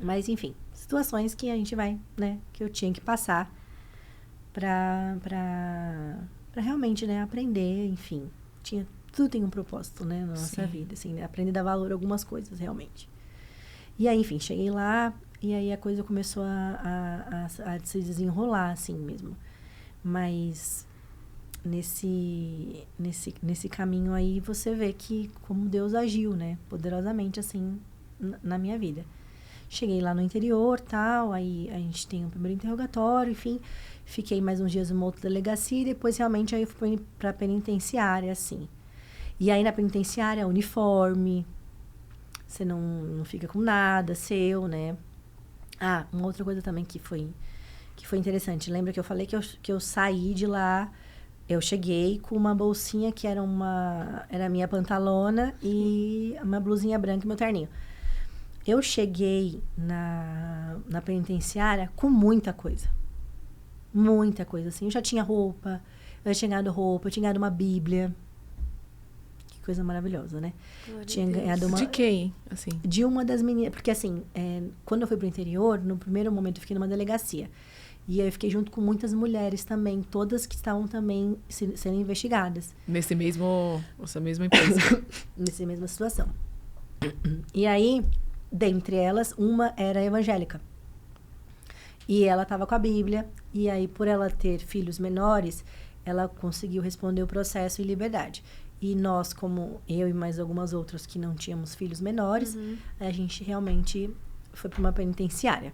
Mas, enfim, situações que a gente vai, né? Que eu tinha que passar pra realmente, né? Aprender, enfim. tudo tem um propósito, né, na nossa Sim. vida, assim, né? Aprender a dar valor a algumas coisas, realmente. E aí, enfim, cheguei lá e aí a coisa começou a se desenrolar, assim mesmo. Mas nesse caminho aí você vê que como Deus agiu, né, poderosamente, assim, na minha vida. Cheguei lá no interior, tal, aí a gente tem um primeiro interrogatório, enfim, fiquei mais uns dias numa outra delegacia e depois realmente aí eu fui pra penitenciária, assim. E aí na penitenciária, uniforme, você não fica com nada seu, né? Ah, uma outra coisa também que foi interessante. Lembra que eu falei que eu saí de lá, eu cheguei com uma bolsinha que era a minha pantalona e uma blusinha branca e meu terninho. Eu cheguei na penitenciária com muita coisa. Muita coisa, assim. Eu já tinha roupa, eu tinha ganhado uma Bíblia. Que coisa maravilhosa, né? Tinha ganhado De quem, assim? de uma das meninas. Porque, assim, quando eu fui pro interior, no primeiro momento eu fiquei numa delegacia. E aí eu fiquei junto com muitas mulheres também, todas que estavam também sendo investigadas. Essa mesma empresa. Nessa mesma situação. E aí, dentre elas, uma era evangélica. E ela estava com a Bíblia. E aí, por ela ter filhos menores, ela conseguiu responder o processo em liberdade. E nós, como eu e mais algumas outras que não tínhamos filhos menores, a gente realmente foi para uma penitenciária.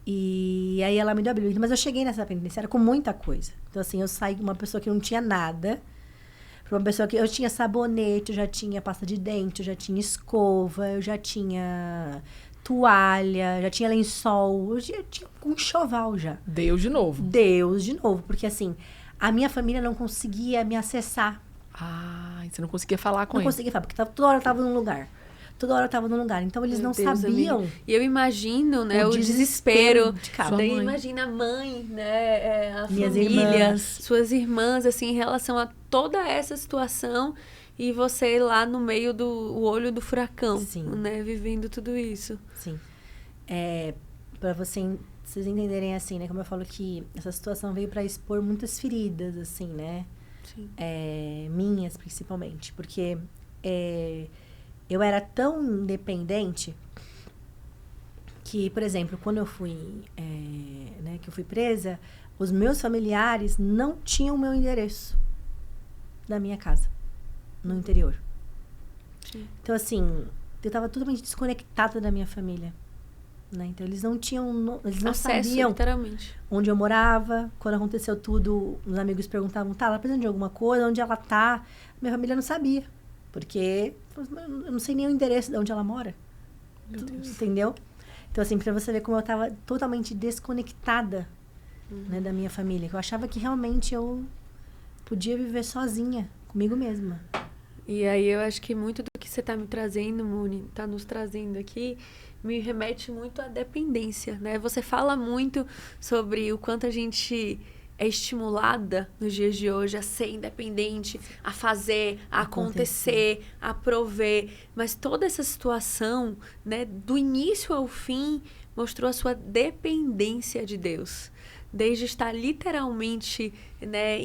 E aí ela me deu a Bíblia. Mas eu cheguei nessa penitenciária com muita coisa. Então, assim, eu saí de uma pessoa que não tinha nada para uma pessoa que eu tinha sabonete, eu já tinha pasta de dente, eu já tinha escova, eu já tinha toalha, já tinha lençol, eu já tinha um enxoval já. Deus de novo. Deus de novo, porque assim, a minha família não conseguia me acessar. Ah, você não conseguia falar com Não ele. conseguia falar, porque toda hora eu tava num lugar. Toda hora eu tava num lugar. Então, eles Meu não Deus, sabiam. amiga. E eu imagino, né, o desespero desespero. de cada Daí mãe. imagina a mãe, né, a Minhas família, irmãs. suas irmãs, assim, em relação a toda essa situação e você lá no meio do olho do furacão, Sim. né, vivendo tudo isso. Sim. Pra vocês entenderem, assim, né? Como eu falo que essa situação veio pra expor muitas feridas, assim, né? Sim. Minhas, principalmente. Porque eu era tão independente que, por exemplo, quando eu fui, que eu fui presa, os meus familiares não tinham o meu endereço da minha casa, no interior. Sim. Então, assim, eu estava totalmente desconectada da minha família. Né? Então, eles não tinham, eles não Acesso, sabiam literalmente. onde eu morava. Quando aconteceu tudo, os amigos perguntavam, tá, ela precisando de alguma coisa? Onde ela tá? Minha família não sabia. Porque eu não sei nem o endereço de onde ela mora. Meu Deus. Entendeu? Então, assim, pra você ver como eu tava totalmente desconectada, né, da minha família. Eu achava que realmente eu podia viver sozinha, comigo mesma. E aí eu acho que muito do que você tá me trazendo, Muni, tá nos trazendo aqui, me remete muito à dependência, né? Você fala muito sobre o quanto a gente é estimulada nos dias de hoje a ser independente, a fazer, a acontecer, a prover. Mas toda essa situação, né, do início ao fim, mostrou a sua dependência de Deus. Desde estar literalmente, né,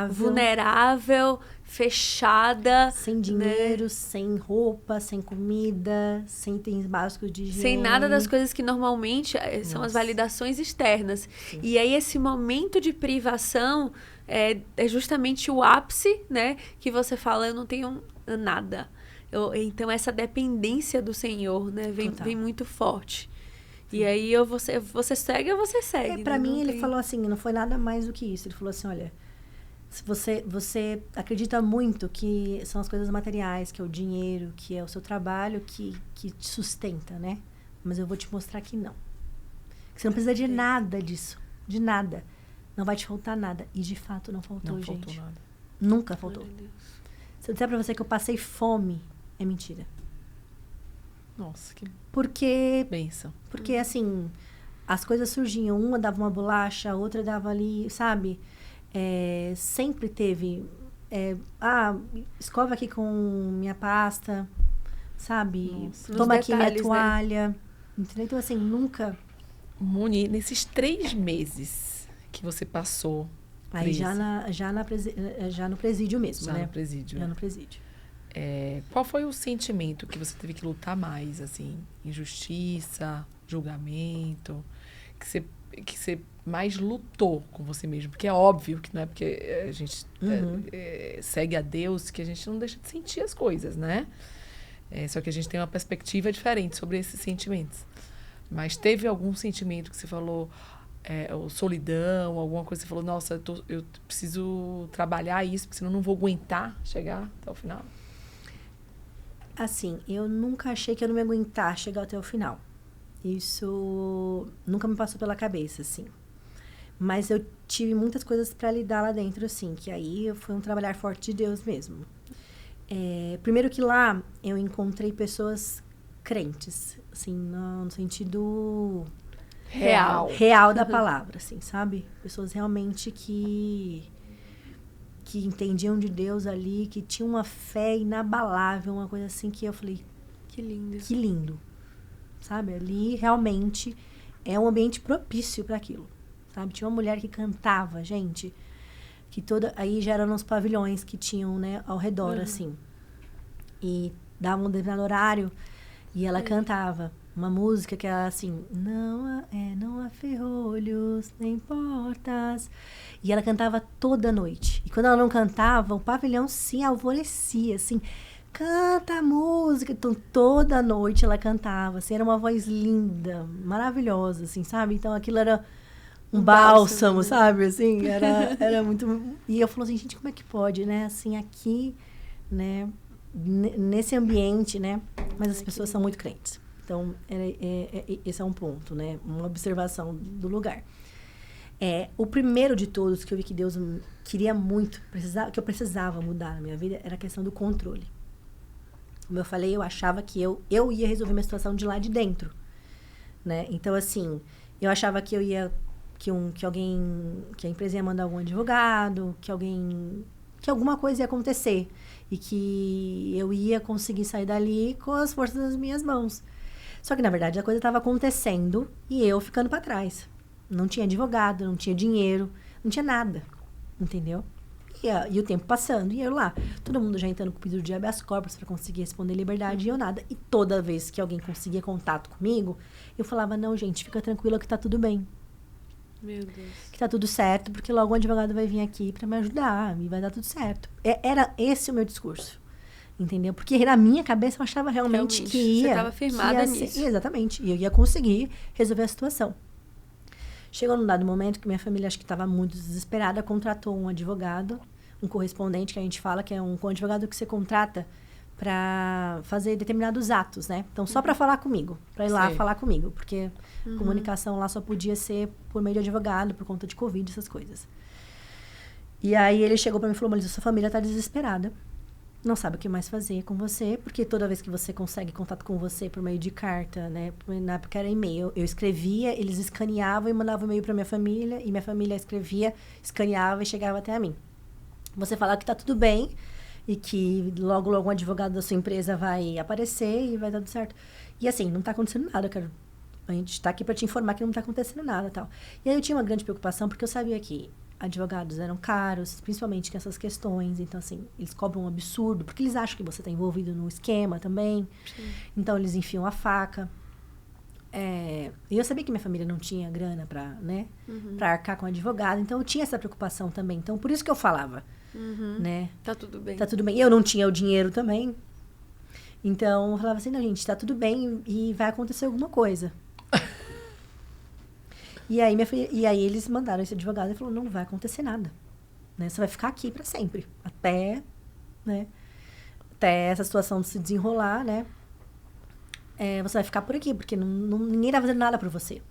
vulnerável, fechada. Sem dinheiro, sem roupa, sem comida, sem itens básicos de higiene. Sem nada das coisas que normalmente são as validações externas. Sim. E aí esse momento de privação é justamente o ápice, né? Que você fala, eu não tenho nada. Então essa dependência do Senhor, né? Vem muito forte. Sim. E aí você segue ou você segue. Pra mim, ele falou assim, não foi nada mais do que isso. Ele falou assim, olha, se você acredita muito que são as coisas materiais, que é o dinheiro, que é o seu trabalho que te sustenta, né? Mas eu vou te mostrar que não. Que você não precisa de nada disso. De nada. Não vai te faltar nada. E, de fato, não faltou, não gente. Faltou nada. Nunca faltou. Se eu disser pra você que eu passei fome, é mentira. Nossa, que bênção. Porque, assim, as coisas surgiam. Uma dava uma bolacha, a outra dava ali, sabe? Sempre teve... escova aqui com minha pasta, sabe? Nossa. Toma aqui minha toalha. Né? Entendeu? Então, assim, nunca... Muni, nesses 3 meses que você passou Aí já no presídio mesmo, Já né? no presídio. Já no presídio. Qual foi o sentimento que você teve que lutar mais, assim? Injustiça, julgamento, que você mais lutou com você mesmo? Porque é óbvio que não é porque a gente segue a Deus que a gente não deixa de sentir as coisas, né? Só que a gente tem uma perspectiva diferente sobre esses sentimentos. Mas teve algum sentimento que você falou, ou solidão, alguma coisa que você falou, nossa, eu preciso trabalhar isso, porque senão eu não vou aguentar chegar até o final? Assim, eu nunca achei que eu não ia aguentar chegar até o final. Isso nunca me passou pela cabeça, assim. Mas eu tive muitas coisas para lidar lá dentro, assim, que aí foi um trabalhar forte de Deus mesmo. Primeiro que lá eu encontrei pessoas crentes, assim, no sentido real da palavra, assim, sabe? Pessoas realmente que entendiam de Deus ali, que tinham uma fé inabalável, uma coisa assim que eu falei, Que lindo. que lindo, sabe? Ali realmente é um ambiente propício para aquilo, sabe? Tinha uma mulher que cantava, gente, que aí já eram nos pavilhões que tinham, né, ao redor, assim, e davam um determinado horário e ela cantava uma música que era assim, não há ferrolhos nem portas. E ela cantava toda noite. E quando ela não cantava, o pavilhão se alvorecia, assim, canta a música. Então, toda noite ela cantava, assim, era uma voz linda, maravilhosa, assim, sabe? Então, aquilo era um bálsamo, sabe? Assim, era muito... E eu falo assim, gente, como é que pode, né? Assim, aqui, né? Nesse ambiente, né? Mas as pessoas são muito crentes. Então, esse é um ponto, né? Uma observação do lugar. O primeiro de todos que eu vi que Deus queria muito, que eu precisava mudar na minha vida, era a questão do controle. Como eu falei, eu achava que eu ia resolver minha situação de lá de dentro, né? Então, assim, eu achava que eu ia... que a empresa ia mandar algum advogado, que alguma coisa ia acontecer e que eu ia conseguir sair dali com as forças das minhas mãos. Só que, na verdade, a coisa estava acontecendo e eu ficando para trás. Não tinha advogado, não tinha dinheiro, não tinha nada, entendeu? E o tempo passando, e eu lá. Todo mundo já entrando com pedido de habeas corpus para conseguir responder liberdade e eu nada. E toda vez que alguém conseguia contato comigo, eu falava, não, gente, fica tranquila que tá tudo bem. Meu Deus. Que tá tudo certo, porque logo um advogado vai vir aqui para me ajudar e vai dar tudo certo. Era esse o meu discurso. Entendeu? Porque na minha cabeça eu achava realmente que ia... Você estava firmada nisso. Exatamente. E eu ia conseguir resolver a situação. Chegou num dado momento que minha família, acho que estava muito desesperada, contratou um advogado, um correspondente, que a gente fala que é um advogado que você contrata para fazer determinados atos, né? Então, só para falar comigo, para ir lá falar comigo. Porque comunicação lá só podia ser por meio de advogado, por conta de Covid, essas coisas. E aí ele chegou para mim e falou, Melissa, sua família está desesperada. Não sabe o que mais fazer com você, porque toda vez que você consegue contato com você por meio de carta, né? Na época era e-mail. Eu escrevia, eles escaneavam e mandavam e-mail para minha família, e minha família escrevia, escaneava e chegava até a mim. Você falar que tá tudo bem e que logo um advogado da sua empresa vai aparecer e vai dar tudo certo. E assim, não tá acontecendo nada, a gente tá aqui para te informar que não tá acontecendo nada, tal. E aí eu tinha uma grande preocupação, porque eu sabia que advogados eram caros, principalmente com essas questões. Então, assim, eles cobram um absurdo, porque eles acham que você está envolvido no esquema também. Sim. Então, eles enfiam a faca. E eu sabia que minha família não tinha grana para, né, para arcar com advogado. Então, eu tinha essa preocupação também. Então, por isso que eu falava, né? Tá tudo bem. Tá tudo bem. Eu não tinha o dinheiro também. Então, eu falava assim, não, gente, tá tudo bem e vai acontecer alguma coisa. E aí eles mandaram esse advogado e falou, não vai acontecer nada. Né? Você vai ficar aqui para sempre. Até essa situação se desenrolar, né? Você vai ficar por aqui, porque ninguém tá fazendo nada por você.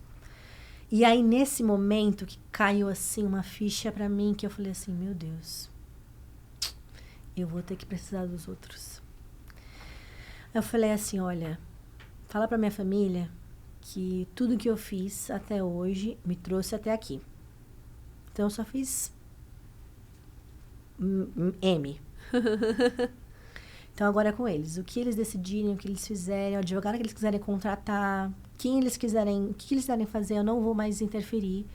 E aí, nesse momento que caiu, assim, uma ficha para mim, que eu falei assim, meu Deus, eu vou ter que precisar dos outros. Eu falei assim, olha, fala pra minha família que tudo que eu fiz até hoje me trouxe até aqui. Então, eu só fiz M. Então, agora é com eles. O que eles decidirem, o que eles fizerem, o advogado que eles quiserem contratar, o que eles quiserem fazer, eu não vou mais interferir.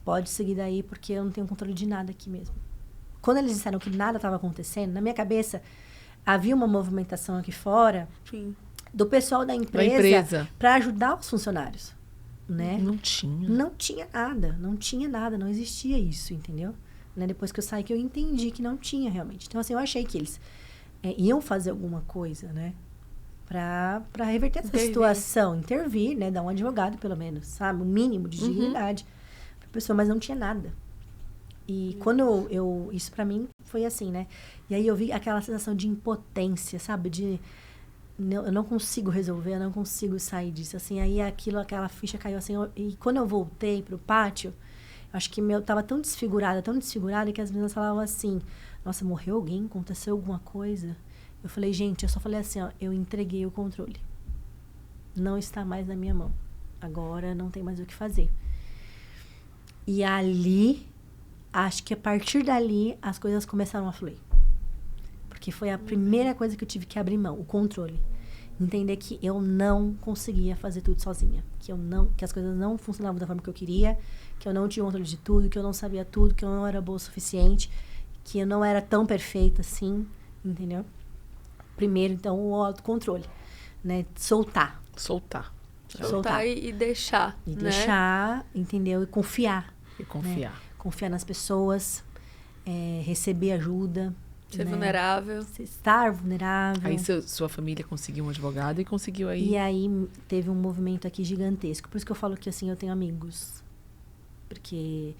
pode seguir daí, porque eu não tenho controle de nada aqui mesmo. Quando eles disseram que nada estava acontecendo, na minha cabeça, havia uma movimentação aqui fora Sim. do pessoal da empresa para ajudar os funcionários, né? Não tinha. Não tinha nada, não existia isso, entendeu? Né? Depois que eu saí, que eu entendi que não tinha realmente. Então, assim, eu achei que eles iam fazer alguma coisa, né? Pra reverter essa situação, intervir, né? Dar um advogado, pelo menos, sabe? Um mínimo de dignidade pra pessoa, mas não tinha nada. E quando isso pra mim foi assim, né? E aí eu vi aquela sensação de impotência, sabe? Eu não consigo resolver, eu não consigo sair disso. Assim, aí aquela ficha caiu assim. E quando eu voltei pro pátio, acho que eu tava tão desfigurada, que as meninas falavam assim, nossa, morreu alguém? Aconteceu alguma coisa? Eu falei, gente, eu só falei assim, ó, eu entreguei o controle. Não está mais na minha mão. Agora não tem mais o que fazer. E ali, acho que a partir dali, as coisas começaram a fluir. Porque foi a primeira coisa que eu tive que abrir mão, o controle. Entender que eu não conseguia fazer tudo sozinha. Que as coisas não funcionavam da forma que eu queria, que eu não tinha controle de tudo, que eu não sabia tudo, que eu não era boa o suficiente, que eu não era tão perfeita assim, entendeu? Primeiro, então, o autocontrole, né? Soltar e deixar, e né? deixar, entendeu? E confiar. Confiar. Né? Confiar nas pessoas, receber ajuda. Ser né? vulnerável. Estar vulnerável. Aí sua família conseguiu um advogado e conseguiu aí... E aí teve um movimento aqui gigantesco. Por isso que eu falo que, assim, eu tenho amigos. Porque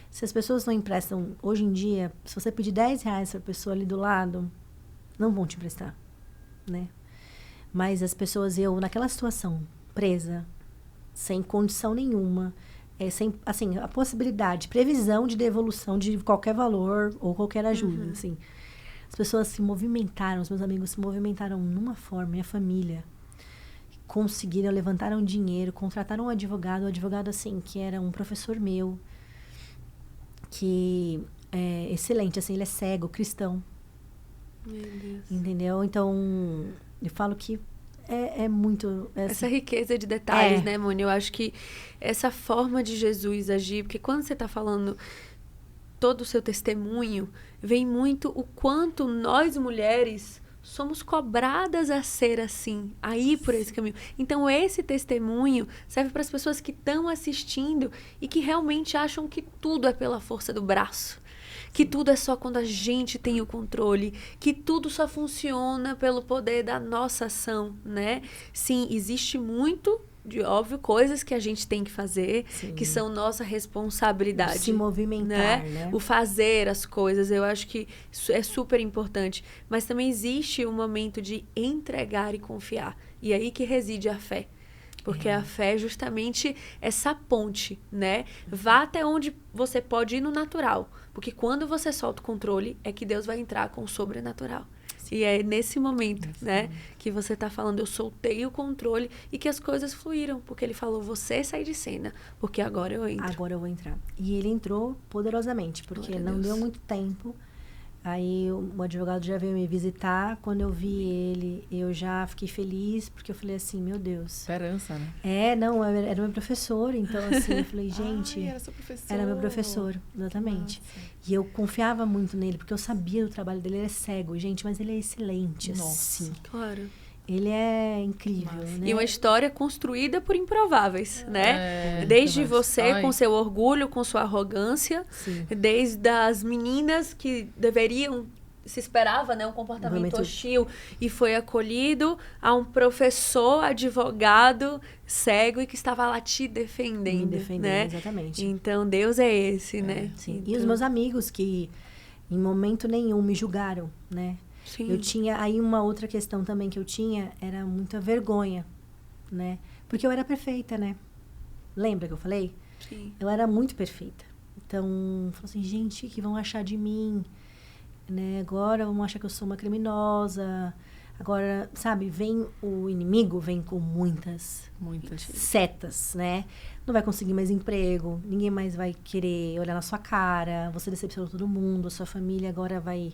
se as pessoas não emprestam... Hoje em dia, se você pedir R$10 para a pessoa ali do lado, não vão te emprestar, né? Mas as pessoas, naquela situação, presa, sem condição nenhuma, sem, assim, a possibilidade, previsão de devolução de qualquer valor ou qualquer ajuda, assim. As pessoas se movimentaram, os meus amigos se movimentaram numa forma, minha família. Conseguiram, levantaram dinheiro, contrataram um advogado, assim, que era um professor meu, que é excelente, assim, ele é cego, cristão. Meu Deus. Entendeu? Então, eu falo que é muito... Essa riqueza de detalhes, né, Mônica? Eu acho que essa forma de Jesus agir, porque quando você está falando todo o seu testemunho, vem muito o quanto nós, mulheres, somos cobradas a ser assim, a ir por esse caminho. Então, esse testemunho serve para as pessoas que estão assistindo e que realmente acham que tudo é pela força do braço. Que tudo é só quando a gente tem o controle, que tudo só funciona pelo poder da nossa ação, né? Sim, existe muito, óbvio, coisas que a gente tem que fazer, sim, que são nossa responsabilidade. Se movimentar, né? O fazer as coisas, eu acho que isso é super importante. Mas também existe um momento de entregar e confiar. E aí que reside a fé. Porque a fé é justamente essa ponte, né? Vá até onde você pode ir no natural. Porque quando você solta o controle, é que Deus vai entrar com o sobrenatural. Sim. E é nesse momento, né? Que você tá falando, eu soltei o controle e que as coisas fluíram. Porque ele falou, você sai de cena, porque agora eu entro. Agora eu vou entrar. E ele entrou poderosamente, porque não deu muito tempo. Aí o advogado já veio me visitar. Quando eu vi ele, eu já fiquei feliz, porque eu falei assim, meu Deus. Esperança, né? Não, era meu professor. Então, assim, eu falei, gente... era seu professor. Era meu professor, exatamente. Nossa. E eu confiava muito nele, porque eu sabia do trabalho dele. Ele é cego, gente, mas ele é excelente, Nossa, assim. Claro. Ele é incrível, né? E uma história construída por improváveis, né? Desde você, com seu orgulho, com sua arrogância. Sim. Desde as meninas que deveriam... Se esperava, né? Um comportamento hostil e foi acolhido a um professor, advogado, cego e que estava lá te defendendo. Me defendendo, né? Exatamente. Então, Deus é esse, né? Sim. Então... E os meus amigos que em momento nenhum me julgaram, né? Sim. Eu tinha... Aí uma outra questão também que eu tinha era muita vergonha, né? Porque eu era perfeita, né? Lembra que eu falei? Sim. Eu era muito perfeita. Então, eu falei assim, gente, o que vão achar de mim? Né? Agora vão achar que eu sou uma criminosa. Agora, sabe, vem o inimigo, vem com muitas setas, né? Não vai conseguir mais emprego, ninguém mais vai querer olhar na sua cara, você decepcionou todo mundo, a sua família agora vai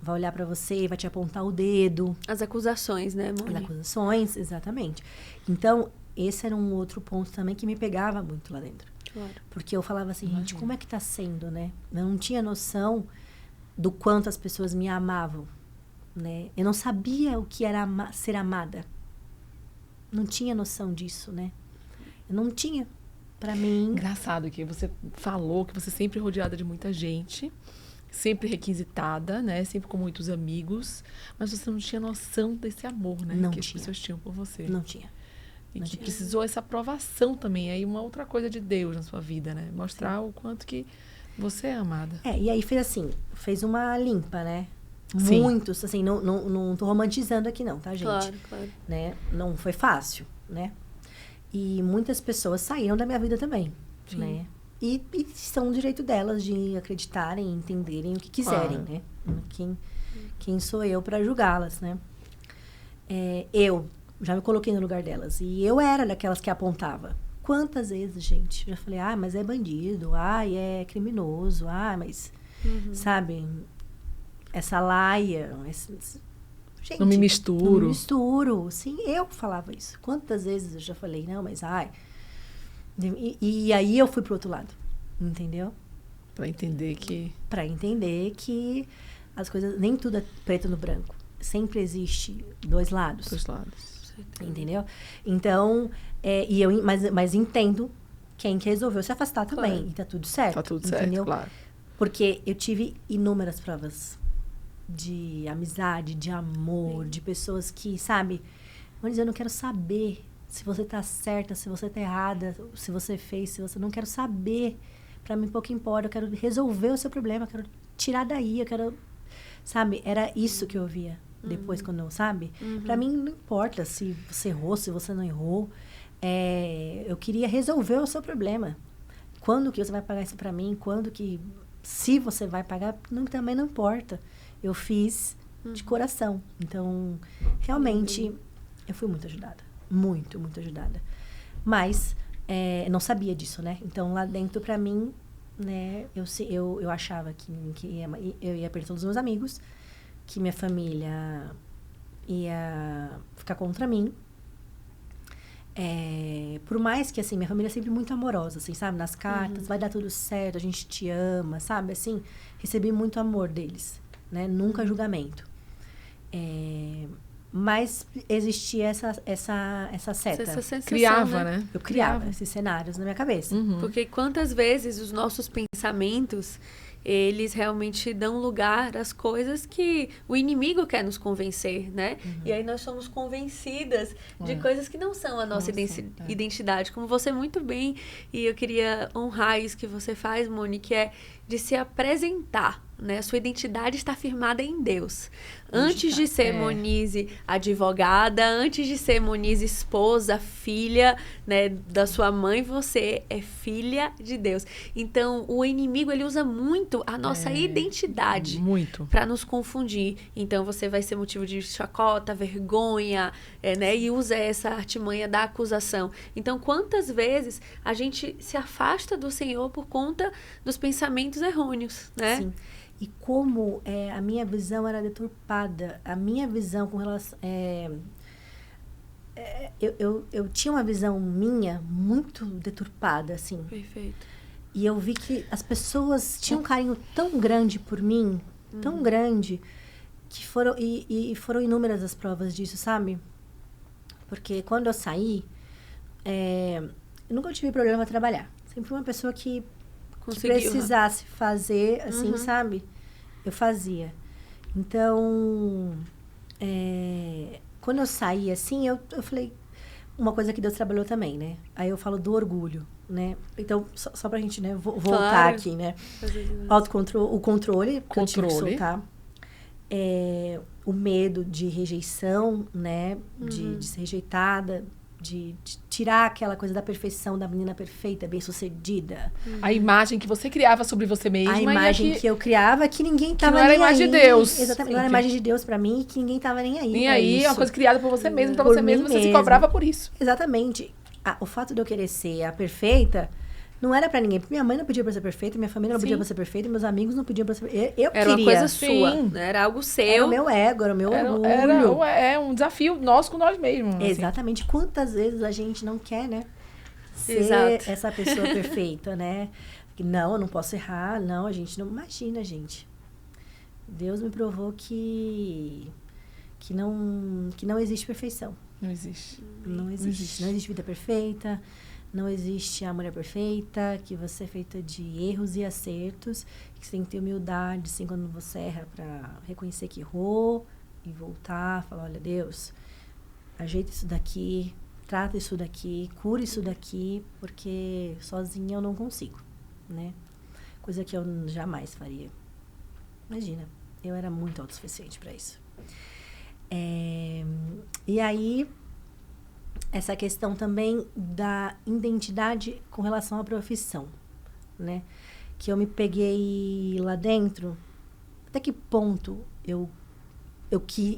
olhar pra você, vai te apontar o dedo. As acusações, né, mãe? As acusações, exatamente. Então, esse era um outro ponto também que me pegava muito lá dentro. Claro. Porque eu falava assim, gente, como é que tá sendo, né? Eu não tinha noção do quanto as pessoas me amavam, né? Eu não sabia o que era ser amada. Não tinha noção disso, né? Eu não tinha. Pra mim... Engraçado que você falou que você sempre rodeada de muita gente, sempre requisitada, né? Sempre com muitos amigos, mas você não tinha noção desse amor, né? Não que as tinha. pessoas tinham por você. Não tinha. E Não que tinha. precisou essa aprovação também. Aí uma outra coisa de Deus na sua vida, né? Mostrar o quanto que você é amada. E aí fez uma limpa, né? Sim. Muitos, assim, não tô romantizando aqui não, tá, gente? Claro. Né? Não foi fácil, né? E muitas pessoas saíram da minha vida também, Sim. né? E são o direito delas de acreditarem, entenderem o que quiserem, Claro. né? Quem sou eu para julgá-las, né? Eu já me coloquei no lugar delas. E eu era daquelas que apontava. Quantas vezes, gente? Eu já falei, mas é bandido, é criminoso, mas... Sabe? Essa laia... Gente, Não me misturo. Não me misturo. Sim, eu falava isso. Quantas vezes eu já falei, não, mas E aí eu fui pro outro lado. Entendeu? Pra entender que as coisas... Nem tudo é preto no branco. Sempre existe dois lados. Dos lados. Entendeu? Então, mas entendo quem que resolveu se afastar também. Claro. E tá tudo certo. Tá tudo entendeu? certo, claro. Porque eu tive inúmeras provas de amizade, de amor, de pessoas que, sabe? Vamos dizer, eu não quero saber se você tá certa, se você tá errada, se você fez, se você... Não quero saber. Pra mim, pouco importa. Eu quero resolver o seu problema, eu quero tirar daí, eu quero... Sabe? Era isso que eu via depois, quando eu, sabe? Pra mim, não importa se você errou, se você não errou. Eu queria resolver o seu problema. Quando que você vai pagar isso pra mim? Quando que... Se você vai pagar, também não importa. Eu fiz de coração. Então, realmente, eu fui muito ajudada. Muito, muito ajudada. Mas, não sabia disso, né? Então, lá dentro, pra mim, né? Eu achava que eu ia perder todos os meus amigos, que minha família ia ficar contra mim. Por mais que, assim, minha família é sempre muito amorosa, assim, sabe? Nas cartas, vai dar tudo certo, a gente te ama, sabe? Assim, recebi muito amor deles, né? Nunca julgamento. Mas existia essa seta. Essa sensação, Criava, né? Eu criava esses cenários na minha cabeça. Porque quantas vezes os nossos pensamentos, eles realmente dão lugar às coisas que o inimigo quer nos convencer, né? E aí nós somos convencidas de coisas que não são a nossa identidade, como você muito bem, e eu queria honrar isso que você faz, Moni, que é de se apresentar, né? A sua identidade está firmada em Deus. Antes de ser Monize advogada, antes de ser Monize esposa, filha, né, da sua mãe, você é filha de Deus. Então, o inimigo, ele usa muito a nossa identidade para nos confundir. Então, você vai ser motivo de chacota, vergonha, né? E usa essa artimanha da acusação. Então, quantas vezes a gente se afasta do Senhor por conta dos pensamentos errôneos, né? Sim. E como a minha visão era deturpada, a minha visão com relação... eu tinha uma visão minha muito deturpada, assim. Perfeito. E eu vi que as pessoas tinham um carinho tão grande por mim, tão grande, que foram... E foram inúmeras as provas disso, sabe? Porque quando eu saí, eu nunca tive problema para trabalhar. Sempre fui uma pessoa que precisasse fazer, assim, sabe? Eu fazia. Então, quando eu saí, assim, eu falei... Uma coisa que Deus trabalhou também, né? Aí eu falo do orgulho, né? Então, só pra gente, né, voltar aqui, né? O controle que eu tive que soltar. O medo de rejeição, né? De ser rejeitada. De tirar aquela coisa da perfeição da menina perfeita, bem-sucedida. A imagem que você criava sobre você mesma. A imagem que eu criava que ninguém tava nem aí. Não era a imagem de Deus. Exatamente. Não era a imagem de Deus pra mim e que ninguém tava nem aí. Nem aí, é uma coisa criada por você mesmo, pra Por você mesmo, mim você se mesma. cobrava por isso. Exatamente. O fato de eu querer ser a perfeita não era pra ninguém. Porque minha mãe não pedia pra ser perfeita, minha família não pedia pra ser perfeita, meus amigos não pediam pra ser perfeita. Eu era queria. Uma coisa sua, né? Era algo seu. Era o meu ego, era o meu orgulho. Era um desafio nosso com nós mesmos. Exatamente. Assim. Quantas vezes a gente não quer, né? ser Exato. essa pessoa perfeita, né? Não, eu não posso errar. Não, a gente não... Imagina, gente. Deus me provou que não existe perfeição. Não existe. Não existe. Não existe vida perfeita. Não existe a mulher perfeita, que você é feita de erros e acertos, que você tem que ter humildade, assim, quando você erra, para reconhecer que errou e voltar, falar, olha, Deus, ajeita isso daqui, trata isso daqui, cura isso daqui, porque sozinha eu não consigo, né? Coisa que eu jamais faria. Imagina, eu era muito autossuficiente para isso. E aí... essa questão também da identidade com relação à profissão, né? Que eu me peguei lá dentro. Até que ponto eu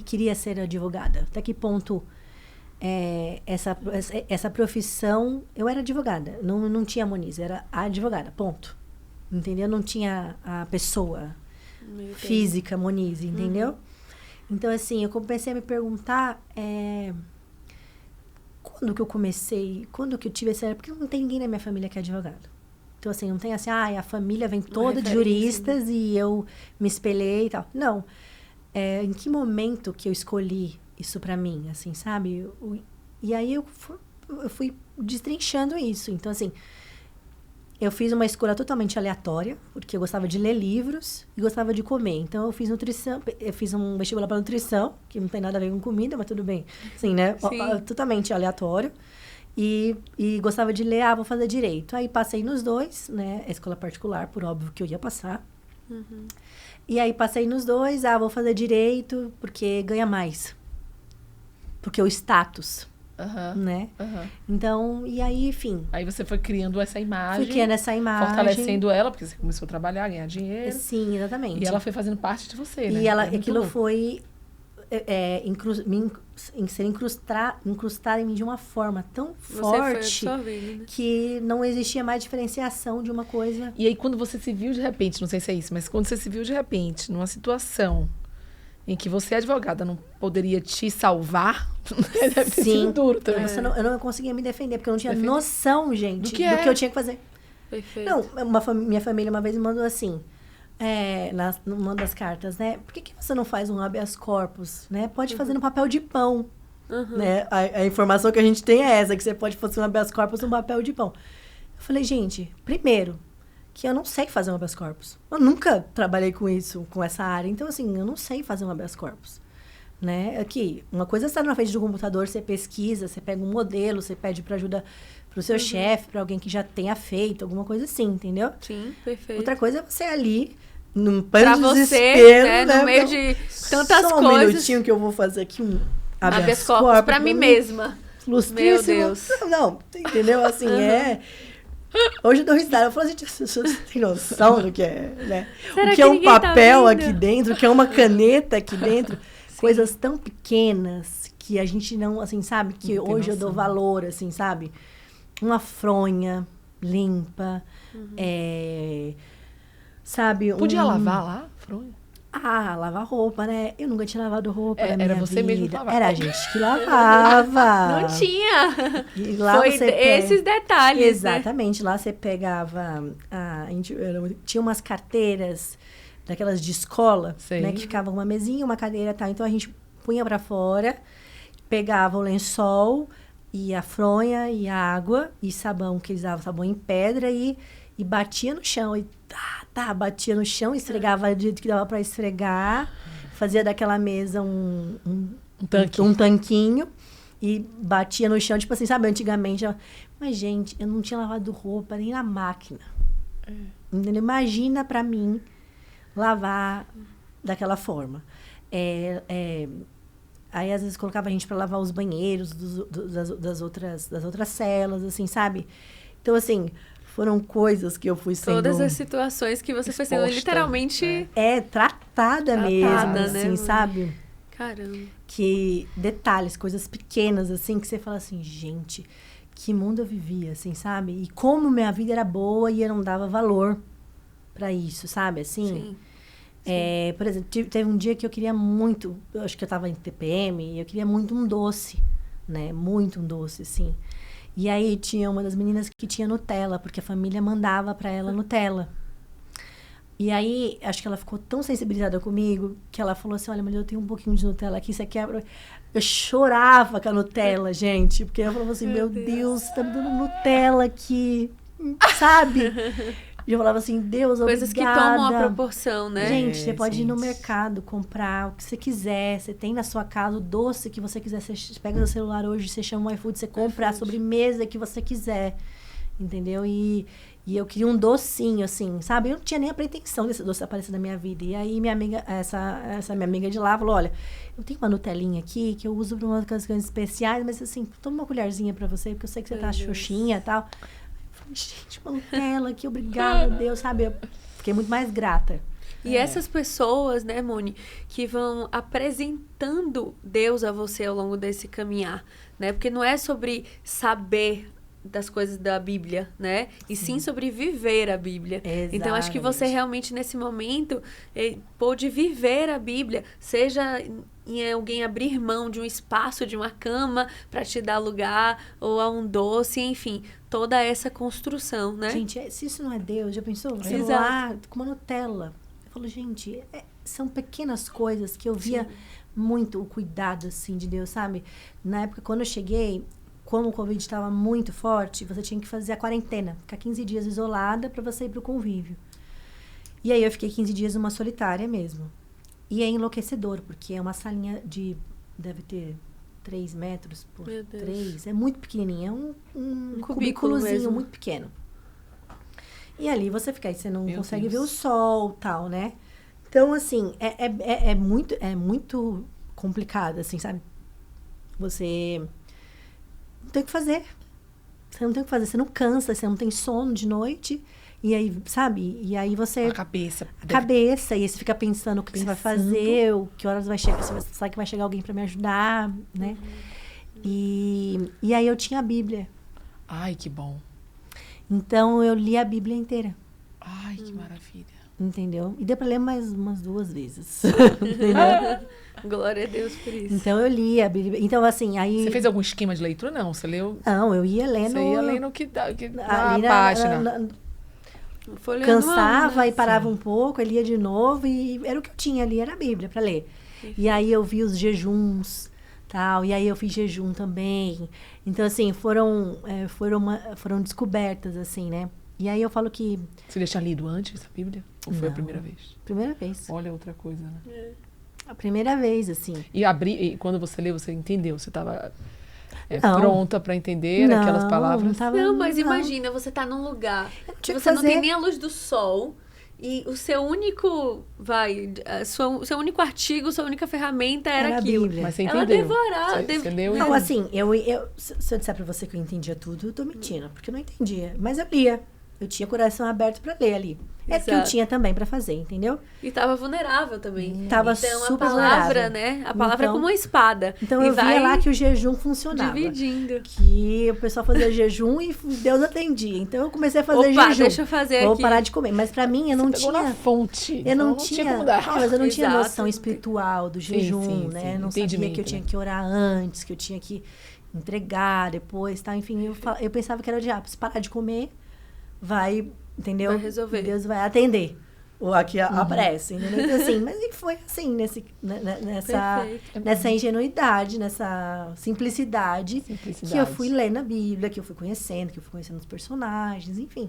queria ser advogada? Até que ponto essa profissão... Eu era advogada, não tinha Moniz, era a advogada, ponto. Entendeu? Não tinha a pessoa física Moniz, entendeu? Então, assim, eu comecei a me perguntar... quando que eu tive essa... Porque não tem ninguém na minha família que é advogado. Então, assim, não tem assim, a família vem toda de juristas, né? E eu me espelhei e tal. Não. Em que momento que eu escolhi isso pra mim, assim, sabe? E aí eu fui destrinchando isso. Então, assim, eu fiz uma escolha totalmente aleatória, porque eu gostava de ler livros e gostava de comer. Então, eu fiz nutrição, eu fiz um vestibular para nutrição, que não tem nada a ver com comida, mas tudo bem. Assim, né? Sim. Totalmente aleatório. E gostava de ler, vou fazer direito. Aí, passei nos dois, né? A escola particular, por óbvio que eu ia passar. Uhum. E aí, passei nos dois, vou fazer direito, porque ganha mais. Porque o status... né? Então, e aí, enfim. Aí você foi criando essa imagem. Fui criando essa imagem. Fortalecendo ela, porque você começou a trabalhar, ganhar dinheiro. Sim, exatamente. E ela foi fazendo parte de você, né? E aquilo foi ser incrustada em mim de uma forma tão forte que não existia mais diferenciação de uma coisa. E aí, quando você se viu de repente, não sei se é isso, mas quando você se viu de repente numa situação em que você, advogada, não poderia te salvar, deve ter sido duro também. Eu não conseguia me defender, porque eu não tinha noção, gente, do que eu tinha que fazer. Perfeito. Não, minha família uma vez me mandou assim, numa das cartas, né? Por que você não faz um habeas corpus, né? Pode fazer no papel de pão, né? A informação que a gente tem é essa, que você pode fazer um habeas corpus no papel de pão. Eu falei, gente, primeiro... que eu não sei fazer um habeas corpus. Eu nunca trabalhei com isso, com essa área. Então, assim, eu não sei fazer um habeas corpus. Né? Aqui, uma coisa é estar na frente do computador, você pesquisa, você pega um modelo, você pede para ajuda pro seu chefe, para alguém que já tenha feito, alguma coisa assim, entendeu? Sim, perfeito. Outra coisa é você ali, num pano de desespero, né? No meio de tantas coisas. Só um minutinho que eu vou fazer aqui um habeas corpus para mim mesma. Meu Deus. Não, entendeu? Assim, Hoje eu dou risada. Eu falo, gente, as pessoas têm noção do que é, né? O que é um papel aqui dentro, o que é uma caneta aqui dentro. Sim. Coisas tão pequenas que a gente não, assim, sabe? Que hoje eu dou valor, assim, sabe? Uma fronha limpa, sabe? Podia lavar lá, fronha? Lavar roupa, né? Eu nunca tinha lavado roupa na minha vida. Era você mesmo que lavava. Era a gente que lavava. Não tinha. E lá foi esses detalhes, exatamente. Né? Lá você pegava... tinha umas carteiras daquelas de escola, né? Que ficava uma mesinha, uma cadeira e tal. Então, a gente punha pra fora, pegava o lençol e a fronha e a água e sabão, que eles usavam sabão em pedra e batia no chão. E batia no chão, esfregava do jeito que dava pra esfregar, fazia daquela mesa um tanquinho e batia no chão, tipo assim, sabe, antigamente. Mas, gente, eu não tinha lavado roupa nem na máquina. Entendeu? Imagina pra mim lavar daquela forma. Aí, às vezes, colocava a gente pra lavar os banheiros das outras celas, assim, sabe? Então, assim... Foram coisas que eu fui sendo... Todas as situações que você foi sendo literalmente... tratada mesmo, assim, né? sabe? Caramba. Que detalhes, coisas pequenas, assim, que você fala assim, gente, que mundo eu vivia, assim, sabe? E como minha vida era boa e eu não dava valor pra isso, sabe? Assim, Sim. Por exemplo, teve um dia que eu queria muito... Acho que eu tava em TPM e eu queria muito um doce, né? Muito um doce, assim. E aí tinha uma das meninas que tinha Nutella, porque a família mandava pra ela Nutella. E aí, acho que ela ficou tão sensibilizada comigo, que ela falou assim, olha, mas eu tenho um pouquinho de Nutella aqui, você quebra? Eu chorava com a Nutella, gente, porque eu falava assim, meu Deus, você tá me dando Nutella aqui, sabe? E eu falava assim, Deus, obrigada. Coisas que tomam a proporção, né? Gente, você pode ir no gente. mercado, comprar o que você quiser, você tem na sua casa o doce que você quiser, você pega o celular hoje, você chama o iFood, você compra a sobremesa que você quiser, entendeu? E eu queria um docinho, assim, sabe? Eu não tinha nem a pretensão desse doce aparecer na minha vida. E aí minha amiga, essa minha amiga de lá falou, olha, eu tenho uma Nutelinha aqui que eu uso para umas coisas especiais, mas assim, toma uma colherzinha para você, porque eu sei que você tá xoxinha e tal. Eu falei, gente, uma Nutella aqui, obrigada, Deus, sabe? Eu fiquei muito mais grata. E essas pessoas, né, Moni, que vão apresentando Deus a você ao longo desse caminhar, né? Porque não é sobre saber das coisas da Bíblia, né? E sim sobre viver a Bíblia. Exatamente. Então, acho que você realmente, nesse momento, pôde viver a Bíblia, seja em alguém abrir mão de um espaço, de uma cama, para te dar lugar, ou a um doce, enfim, toda essa construção, né? Gente, se isso não é Deus, já pensou? O Exato. celular com uma Nutella. Eu falo, gente, são pequenas coisas que eu via muito o cuidado, assim, de Deus, sabe? Na época, quando eu cheguei, como o Covid estava muito forte, você tinha que fazer a quarentena, ficar 15 dias isolada para você ir pro convívio. E aí eu fiquei 15 dias numa solitária mesmo. E é enlouquecedor, porque é uma salinha deve ter 3 metros por 3, é muito pequenininha, é um cubículozinho mesmo. muito pequeno. E ali você fica, aí você não Meu consegue Deus. ver o sol, tal, né? Então, assim, é muito complicado, assim, sabe? Você não tem o que fazer. Você não tem o que fazer, você não cansa, você não tem sono de noite. E aí, sabe? E aí você... A cabeça. A cabeça, e aí você fica pensando o que você vai fazer, que horas vai chegar, você sabe que vai chegar alguém para me ajudar, né? E aí eu tinha a Bíblia. Ai, que bom. Então eu li a Bíblia inteira, Ai, que maravilha. entendeu? E deu para ler mais umas 2 vezes. Entendeu? Glória a Deus por isso. Então eu li a Bíblia. Então, assim, aí. Você fez algum esquema de leitura? Não, você leu... Não, eu ia lendo. Você ia lendo que na ali página. Folheando Cansava uma, né? e parava um pouco, eu lia de novo e era o que eu tinha ali, era a Bíblia para ler. E aí eu vi os jejuns, tal, e aí eu fiz jejum também. Então, assim, foram descobertas, assim, né? E aí eu falo que... Você já tinha lido antes a Bíblia? Ou foi a Não. primeira vez? Primeira vez. Olha outra coisa, né? A primeira vez, assim. E quando você leu, você entendeu? Você estava Não. pronta para entender aquelas palavras? Não, tava, Não, mas imagina, você tá num lugar que tinha você que não tem fazer. nem a luz do sol e o seu único, seu único artigo, sua única ferramenta era Era a aquilo. Bíblia. Mas você Ela entendeu? devorava. Você leu e Não, assim, se eu disser pra você que eu entendia tudo, eu tô mentindo, porque eu não entendia. Mas eu lia. Eu tinha coração aberto pra ler ali. É porque eu Exato. tinha também pra fazer, entendeu? E tava vulnerável também. Tava então, super a palavra, vulnerável. né? A palavra é Então- como uma espada. Então e eu vai via lá que o jejum funcionava. dividindo. Que o pessoal fazia jejum e Deus atendia. Então eu comecei a fazer Opa, jejum. deixa eu fazer Vou aqui. parar de comer. Mas pra mim, eu não Pegou tinha... na fonte. Eu então não tinha, como dar. mas eu não tinha Exato. noção espiritual do jejum, sim, né? sim. Eu não sabia que eu Entendimento, tinha né? que orar antes, que eu tinha que entregar depois, tá? Enfim, eu pensava que era o diabo. Se parar de comer, vai, entendeu? Vai resolver. Deus vai atender. Ou aqui a prece, entendeu? Então, assim, mas e foi assim, Perfeito. nessa ingenuidade, nessa simplicidade, que eu fui lendo a Bíblia, que eu fui conhecendo os personagens, enfim.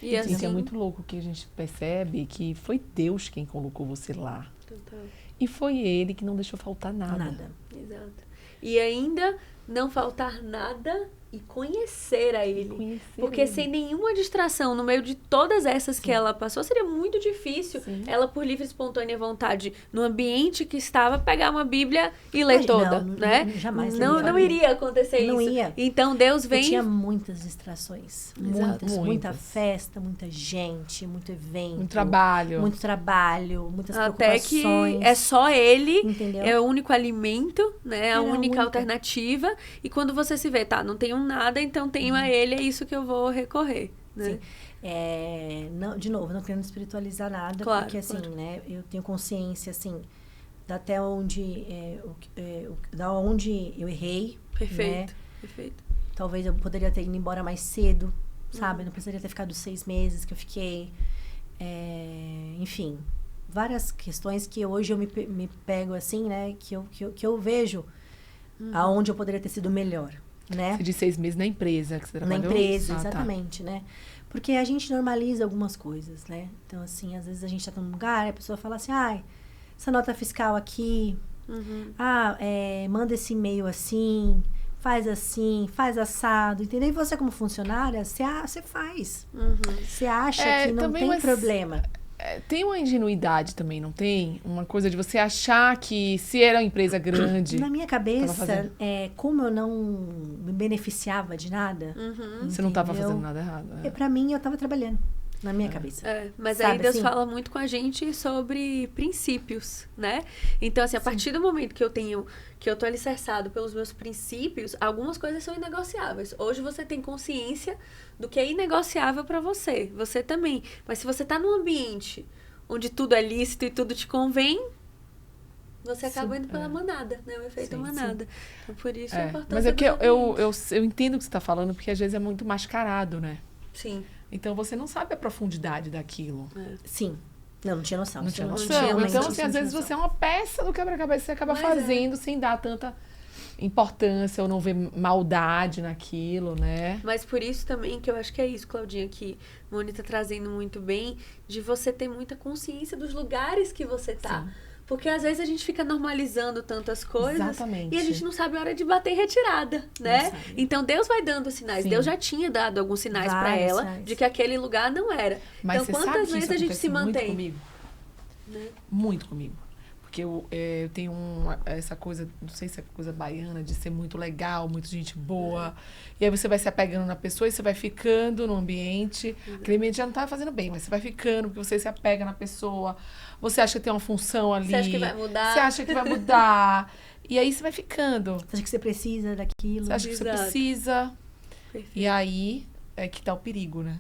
E assim, Isso é muito louco que a gente percebe que foi Deus quem colocou você lá. Total. E foi Ele que não deixou faltar nada. Exato. E ainda não faltar nada e conhecer a ele. Conhecer Porque ele. sem nenhuma distração, no meio de todas essas que ela passou, seria muito difícil ela, por livre e espontânea vontade, no ambiente que estava, pegar uma Bíblia e ler toda, Não, né? jamais Não, leria. não iria acontecer Não isso. ia. Então Deus Eu vem... tinha muitas distrações. Muita Muitas. festa, muita gente, muito evento. Muito trabalho. Muitas Até que preocupações. é só ele, Entendeu? é o único alimento, né? Era A a única única. alternativa. E quando você se vê, tá, não tenho nada, então tenho a ele, é isso que eu vou recorrer, né? Sim. De novo, não querendo espiritualizar nada, Claro, porque assim, claro. né, eu tenho consciência, assim, da onde eu errei. Perfeito, Né? perfeito. talvez eu poderia ter ido embora mais cedo, sabe? Não precisaria ter ficado 6 meses que eu fiquei. Enfim, várias questões que hoje eu me pego assim, né? Que eu vejo aonde eu poderia ter sido melhor, né? Você disse 6 meses na empresa que você trabalhou? Na empresa, Tá. exatamente, né? Porque a gente normaliza algumas coisas, né? Então, assim, às vezes a gente tá num lugar e a pessoa fala assim, ai, essa nota fiscal aqui, manda esse e-mail assim, faz assado, entendeu? E você, como funcionária, você faz. Você acha que não também, tem problema. Tem uma ingenuidade também, não tem? Uma coisa de você achar que se era uma empresa grande... Na minha cabeça, como eu não me beneficiava de nada... Você não estava fazendo nada errado. Pra mim, eu estava trabalhando. Na minha cabeça. Mas Sabe, aí Deus assim? fala muito com a gente sobre princípios, né? Então, assim, a partir do momento que eu tô alicerçado pelos meus princípios, algumas coisas são inegociáveis. Hoje você tem consciência do que é inegociável pra você. Você também. Mas se você tá num ambiente onde tudo é lícito e tudo te convém, você acaba indo pela manada, né? O efeito manada. Então, por isso é importante. Mas é que eu entendo o que você está falando, porque às vezes é muito mascarado, né? Sim. Então você não sabe a profundidade daquilo. Sim. Não tinha noção. Não tinha noção. Realmente, Então, assim, às vezes você é uma peça do quebra-cabeça que você acaba fazendo sem dar tanta importância ou não ver maldade naquilo, né? Mas por isso também que eu acho que é isso, Claudinha, que Moni tá trazendo muito bem, de você ter muita consciência dos lugares que você tá. Sim. Porque às vezes a gente fica normalizando tantas coisas. Exatamente. E a gente não sabe a hora de bater em retirada, né? Então Deus vai dando sinais. Sim. Deus já tinha dado alguns sinais pra Vários ela sinais. de que aquele lugar não era. Mas então você sabe quantas que vezes isso a gente se acontece mantém? muito comigo? Né? Muito comigo. Porque eu tenho essa coisa, não sei se é coisa baiana, de ser muito legal, muito gente boa. E aí você vai se apegando na pessoa e você vai ficando no ambiente. Aquele ambiente já não tá fazendo bem, mas você vai ficando, porque você se apega na pessoa. Você acha que tem uma função ali. Você acha que vai mudar? Você acha que vai mudar. E aí você vai ficando. Você acha que você precisa daquilo. Você acha que você precisa. E aí é que tá o perigo, né?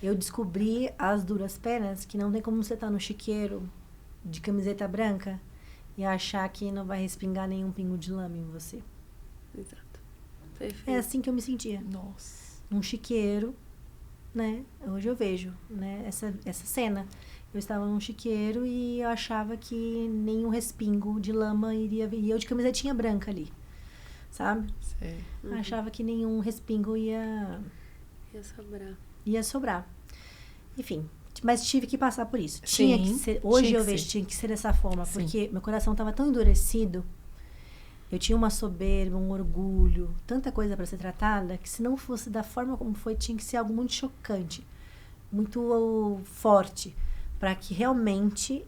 Eu descobri às duras penas que não tem como você estar no chiqueiro de camiseta branca e achar que não vai respingar nenhum pingo de lama em você. Exato. Perfeito. É assim que eu me sentia. Nossa. Num chiqueiro, né? Hoje eu vejo, né? Essa cena. Eu estava num chiqueiro e eu achava que nenhum respingo de lama iria vir. E eu de camisetinha branca ali, sabe? Sei. Achava que nenhum respingo ia sobrar. Enfim, mas tive que passar por isso. Tinha que ser. Hoje eu vejo, tinha que ser dessa forma, porque meu coração estava tão endurecido. Eu tinha uma soberba, um orgulho, tanta coisa para ser tratada, que se não fosse da forma como foi, tinha que ser algo muito chocante, muito forte, para que realmente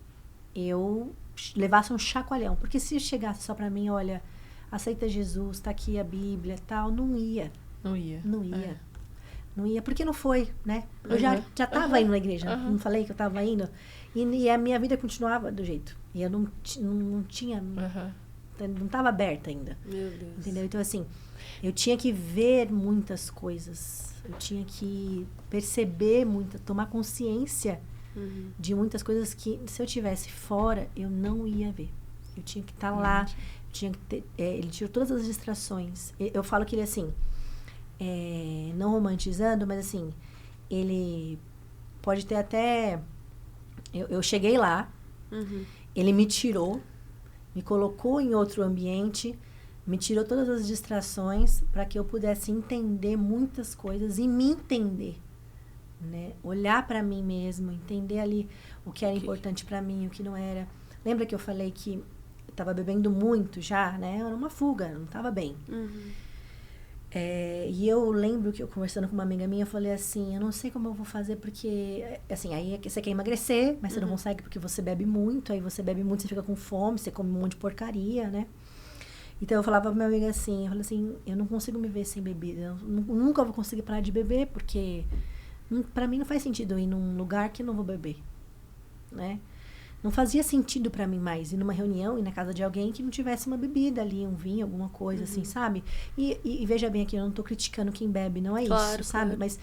eu levasse um chacoalhão. Porque se chegasse só para mim, olha, aceita Jesus, tá aqui a Bíblia, tal, não ia. Não ia. Não ia, porque não foi, né? Eu já tava indo na igreja, não falei que eu tava indo. E a minha vida continuava do jeito. E eu não tinha... Não tava aberta ainda. Meu Deus. Entendeu? Então, assim, eu tinha que ver muitas coisas. Eu tinha que perceber tomar consciência de muitas coisas que, se eu tivesse fora, eu não ia ver. Eu tinha que estar lá. Tinha que ter, ele tirou todas as distrações. Eu falo que ele, assim... não romantizando, mas assim, ele pode ter até... Eu cheguei lá, ele me tirou, me colocou em outro ambiente, me tirou todas as distrações para que eu pudesse entender muitas coisas e me entender, né? Olhar para mim mesmo, entender ali o que era importante para mim, o que não era. Lembra que eu falei que eu estava bebendo muito já, né? Era uma fuga, não estava bem. E eu lembro que eu conversando com uma amiga minha, eu falei assim, eu não sei como eu vou fazer, porque, assim, aí você quer emagrecer, mas você não consegue porque você bebe muito, aí você bebe muito, você fica com fome, você come um monte de porcaria, né? Então eu falava pra minha amiga assim, eu falei assim, eu não consigo me ver sem bebida, eu nunca vou conseguir parar de beber, porque pra mim não faz sentido eu ir num lugar que eu não vou beber, né? Não fazia sentido pra mim mais ir numa reunião, ir na casa de alguém que não tivesse uma bebida ali, um vinho, alguma coisa assim, sabe? E veja bem aqui, eu não tô criticando quem bebe, não é Claro, isso, sabe? claro. Mas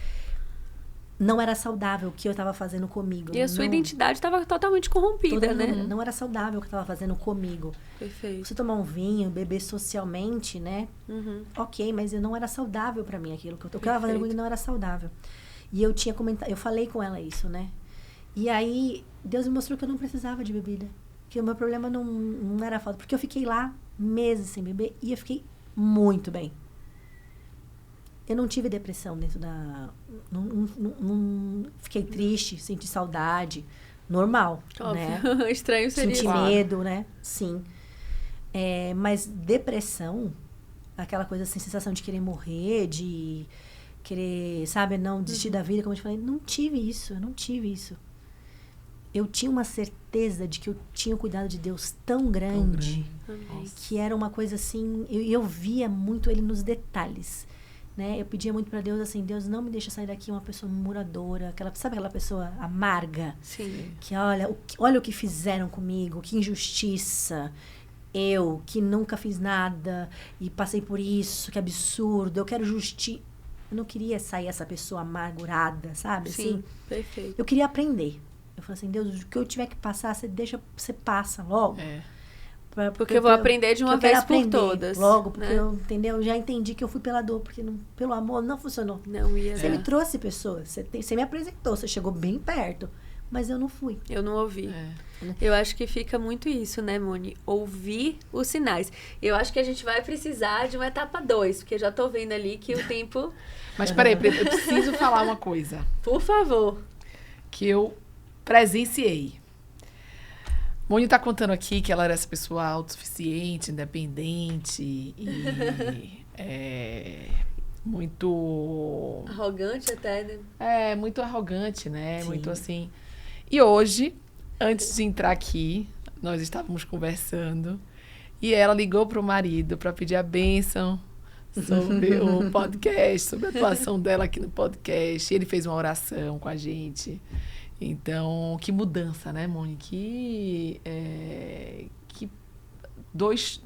não era saudável o que eu estava fazendo comigo. E a sua Não- identidade estava totalmente corrompida, né? Não era saudável o que eu estava fazendo comigo. Perfeito. Você tomar um vinho, beber socialmente, né? Uhum. Ok, mas não era saudável pra mim aquilo. O que eu estava fazendo Perfeito. comigo não era saudável. E eu tinha comentado, eu falei com ela isso, né? E aí, Deus me mostrou que eu não precisava de bebida. Que o meu problema não era falta. Porque eu fiquei lá meses sem beber e eu fiquei muito bem. Eu não tive depressão dentro da... Não fiquei triste, senti saudade. Normal, né? Óbvio. Estranho seria. Senti Claro. medo, né? Sim. Mas depressão, aquela coisa assim, sensação de querer morrer, de querer, sabe, não desistir da vida, como eu te falei, não tive isso, eu não tive isso. Eu tinha uma certeza de que eu tinha o cuidado de Deus tão grande, Amém. que era uma coisa assim, eu via muito ele nos detalhes, né? Eu pedia muito para Deus assim, Deus, não me deixa sair daqui uma pessoa murmuradora, sabe aquela pessoa amarga? Sim. Que olha o que fizeram comigo, que injustiça. Eu, que nunca fiz nada e passei por isso, que absurdo, eu quero justiça. Eu não queria sair essa pessoa amargurada, sabe? Sim. Assim, Perfeito. eu queria aprender. Eu falei assim, Deus, o que eu tiver que passar, você passa logo. É. Porque eu vou aprender de uma porque eu vez quero por aprender todas. logo, porque né? eu, entendeu? Eu já entendi que eu fui pela dor, porque pelo amor não funcionou. Não ia Você dar. me trouxe pessoas, você me apresentou, você chegou bem perto, mas eu não fui. Eu não ouvi. É. Eu acho que fica muito isso, né, Moni? Ouvir os sinais. Eu acho que a gente vai precisar de uma etapa 2, porque eu já tô vendo ali que o tempo... Mas peraí, eu preciso falar uma coisa Por favor. que eu presenciei. Mônica tá contando aqui que ela era essa pessoa autossuficiente, independente e muito Arrogante até, né? muito arrogante, né? Sim. Muito assim. E hoje, antes de entrar aqui, nós estávamos conversando e ela ligou pro marido para pedir a bênção sobre o podcast, sobre a atuação dela aqui no podcast. E ele fez uma oração com a gente. Então, que mudança, né, Mônica? Que dois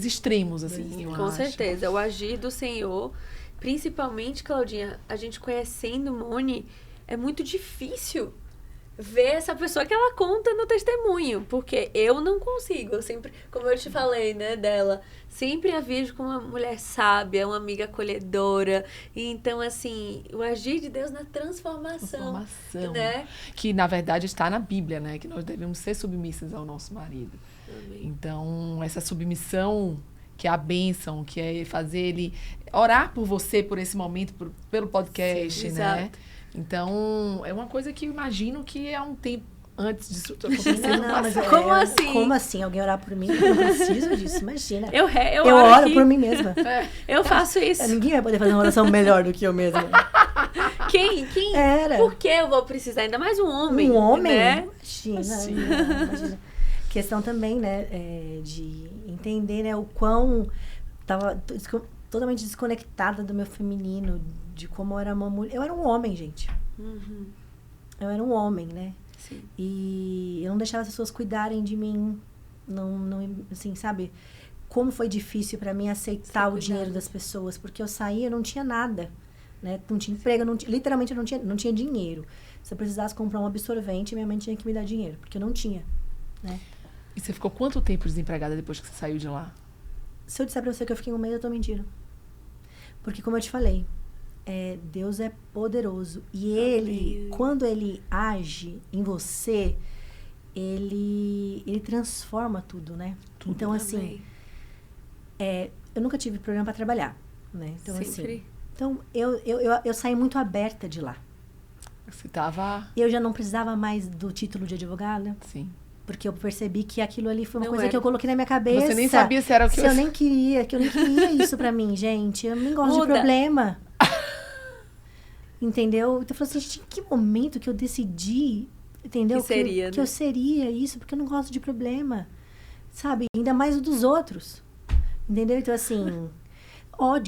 extremos, assim, eu Com acho. certeza. O agir do Senhor, principalmente, Claudinha, a gente conhecendo Moni, é muito difícil ver essa pessoa que ela conta no testemunho, porque eu não consigo. Eu sempre, como eu te falei, né, dela, sempre a vejo como uma mulher sábia, uma amiga acolhedora. E então, assim, o agir de Deus na transformação, né? Que, na verdade, está na Bíblia, né? Que nós devemos ser submissas ao nosso marido. Amém. Então, essa submissão, que é a bênção, que é fazer ele orar por você, por esse momento, pelo podcast, Sim, né? exato. Então, é uma coisa que eu imagino que é um tempo antes disso acontecer. Não, mas Como assim? Como assim? Alguém orar por mim? Eu não preciso disso, imagina. Eu Eu oro oro aqui, por mim mesma. eu faço isso. Ninguém vai poder fazer uma oração melhor do que eu mesma. Quem? Era. Por que eu vou precisar? Ainda mais um homem. Um homem? Né? Imagina, não, imagina. Questão também, né, de entender, né, o quão tava totalmente desconectada do meu feminino, de como eu era uma mulher. Eu era um homem, gente. Uhum. Eu era um homem, né? Sim. E eu não deixava as pessoas cuidarem de mim. Não, assim, sabe? Como foi difícil pra mim aceitar Ser o dinheiro cuidado. das pessoas, porque eu saía, eu não tinha nada, né? Não tinha emprego, literalmente eu não tinha dinheiro. Se eu precisasse comprar um absorvente, minha mãe tinha que me dar dinheiro, porque eu não tinha, né? E você ficou quanto tempo desempregada depois que você saiu de lá? Se eu disser pra você que eu fiquei um mês, eu tô mentindo. Porque, como eu te falei, Deus é poderoso. E Ele, quando Ele age em você, Ele transforma tudo, né? Tudo. Então, assim, Amém. eu nunca tive problema pra trabalhar, né? Então, Sempre. assim, então eu saí muito aberta de lá. Você tava... Eu já não precisava mais do título de advogada, Sim. porque eu percebi que aquilo ali foi uma Não coisa era. que eu coloquei na minha cabeça. Você nem sabia se era o que Se eu nem queria, que eu nem queria isso pra mim, gente. Eu nem gosto de Muda. problema. Entendeu? Então eu falei assim, gente, em que momento que eu decidi, entendeu? Que seria, que né? eu seria isso, porque eu não gosto de problema. Sabe? Ainda mais o dos outros. Entendeu? Então, assim,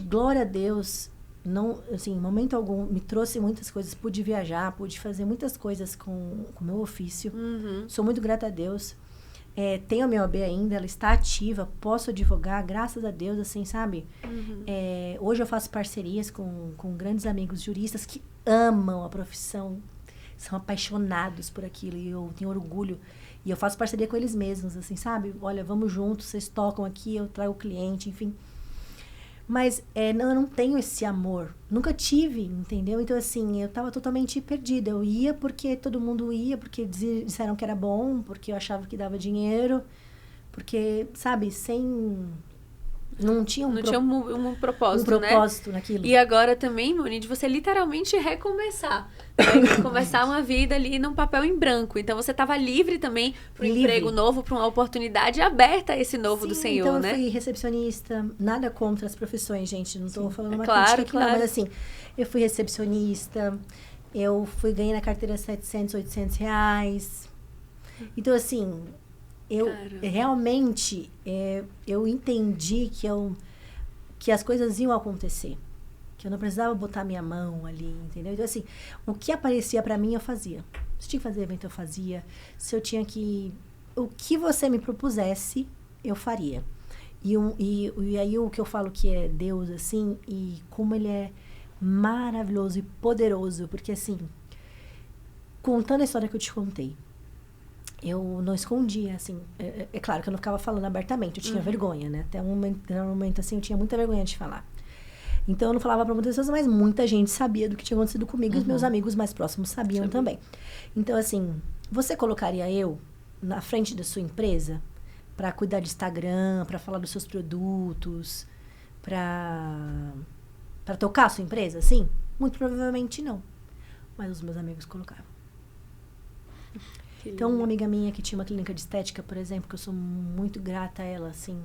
glória a Deus. Não, assim, em momento algum, me trouxe muitas coisas. Pude viajar, pude fazer muitas coisas com o meu ofício. Uhum. Sou muito grata a Deus. Tenho a minha OAB ainda, ela está ativa, posso advogar, graças a Deus, assim, sabe? Hoje eu faço parcerias com grandes amigos juristas que amam a profissão, são apaixonados por aquilo, e eu tenho orgulho. E eu faço parceria com eles mesmos, assim, sabe? Olha, vamos juntos, vocês tocam aqui, eu trago o cliente, enfim. Mas eu não tenho esse amor. Nunca tive, entendeu? Então, assim, eu tava totalmente perdida. Eu ia porque todo mundo ia, porque disseram que era bom, porque eu achava que dava dinheiro. Porque, sabe, não tinha um propósito, né? Naquilo. E agora também, Moni, de você literalmente recomeçar. Né? Começar uma vida ali num papel em branco. Então, você estava livre também para um emprego novo, para uma oportunidade aberta a esse novo do Senhor, então né? Eu fui recepcionista, nada contra as profissões, gente. Não estou falando uma crítica aqui, não. Mas assim, eu fui recepcionista, eu ganhei na carteira R$700, R$800. Então, assim... Eu realmente, eu entendi que as coisas iam acontecer. Que eu não precisava botar minha mão ali, entendeu? Então, assim, o que aparecia pra mim, eu fazia. Se tinha que fazer evento, eu fazia. Se eu tinha que... O que você me propusesse, eu faria. E aí, o que eu falo que é Deus, assim, e como Ele é maravilhoso e poderoso. Porque, assim, contando a história que eu te contei, eu não escondia, assim... É claro que eu não ficava falando abertamente, eu tinha vergonha, né? Até um momento, assim, eu tinha muita vergonha de falar. Então, eu não falava para muitas pessoas, mas muita gente sabia do que tinha acontecido comigo, e os meus amigos mais próximos sabiam também. Então, assim, você colocaria eu na frente da sua empresa para cuidar de Instagram, para falar dos seus produtos, para tocar a sua empresa, assim? Muito provavelmente não. Mas os meus amigos colocavam. Então, uma amiga minha que tinha uma clínica de estética, por exemplo, que eu sou muito grata a ela, assim,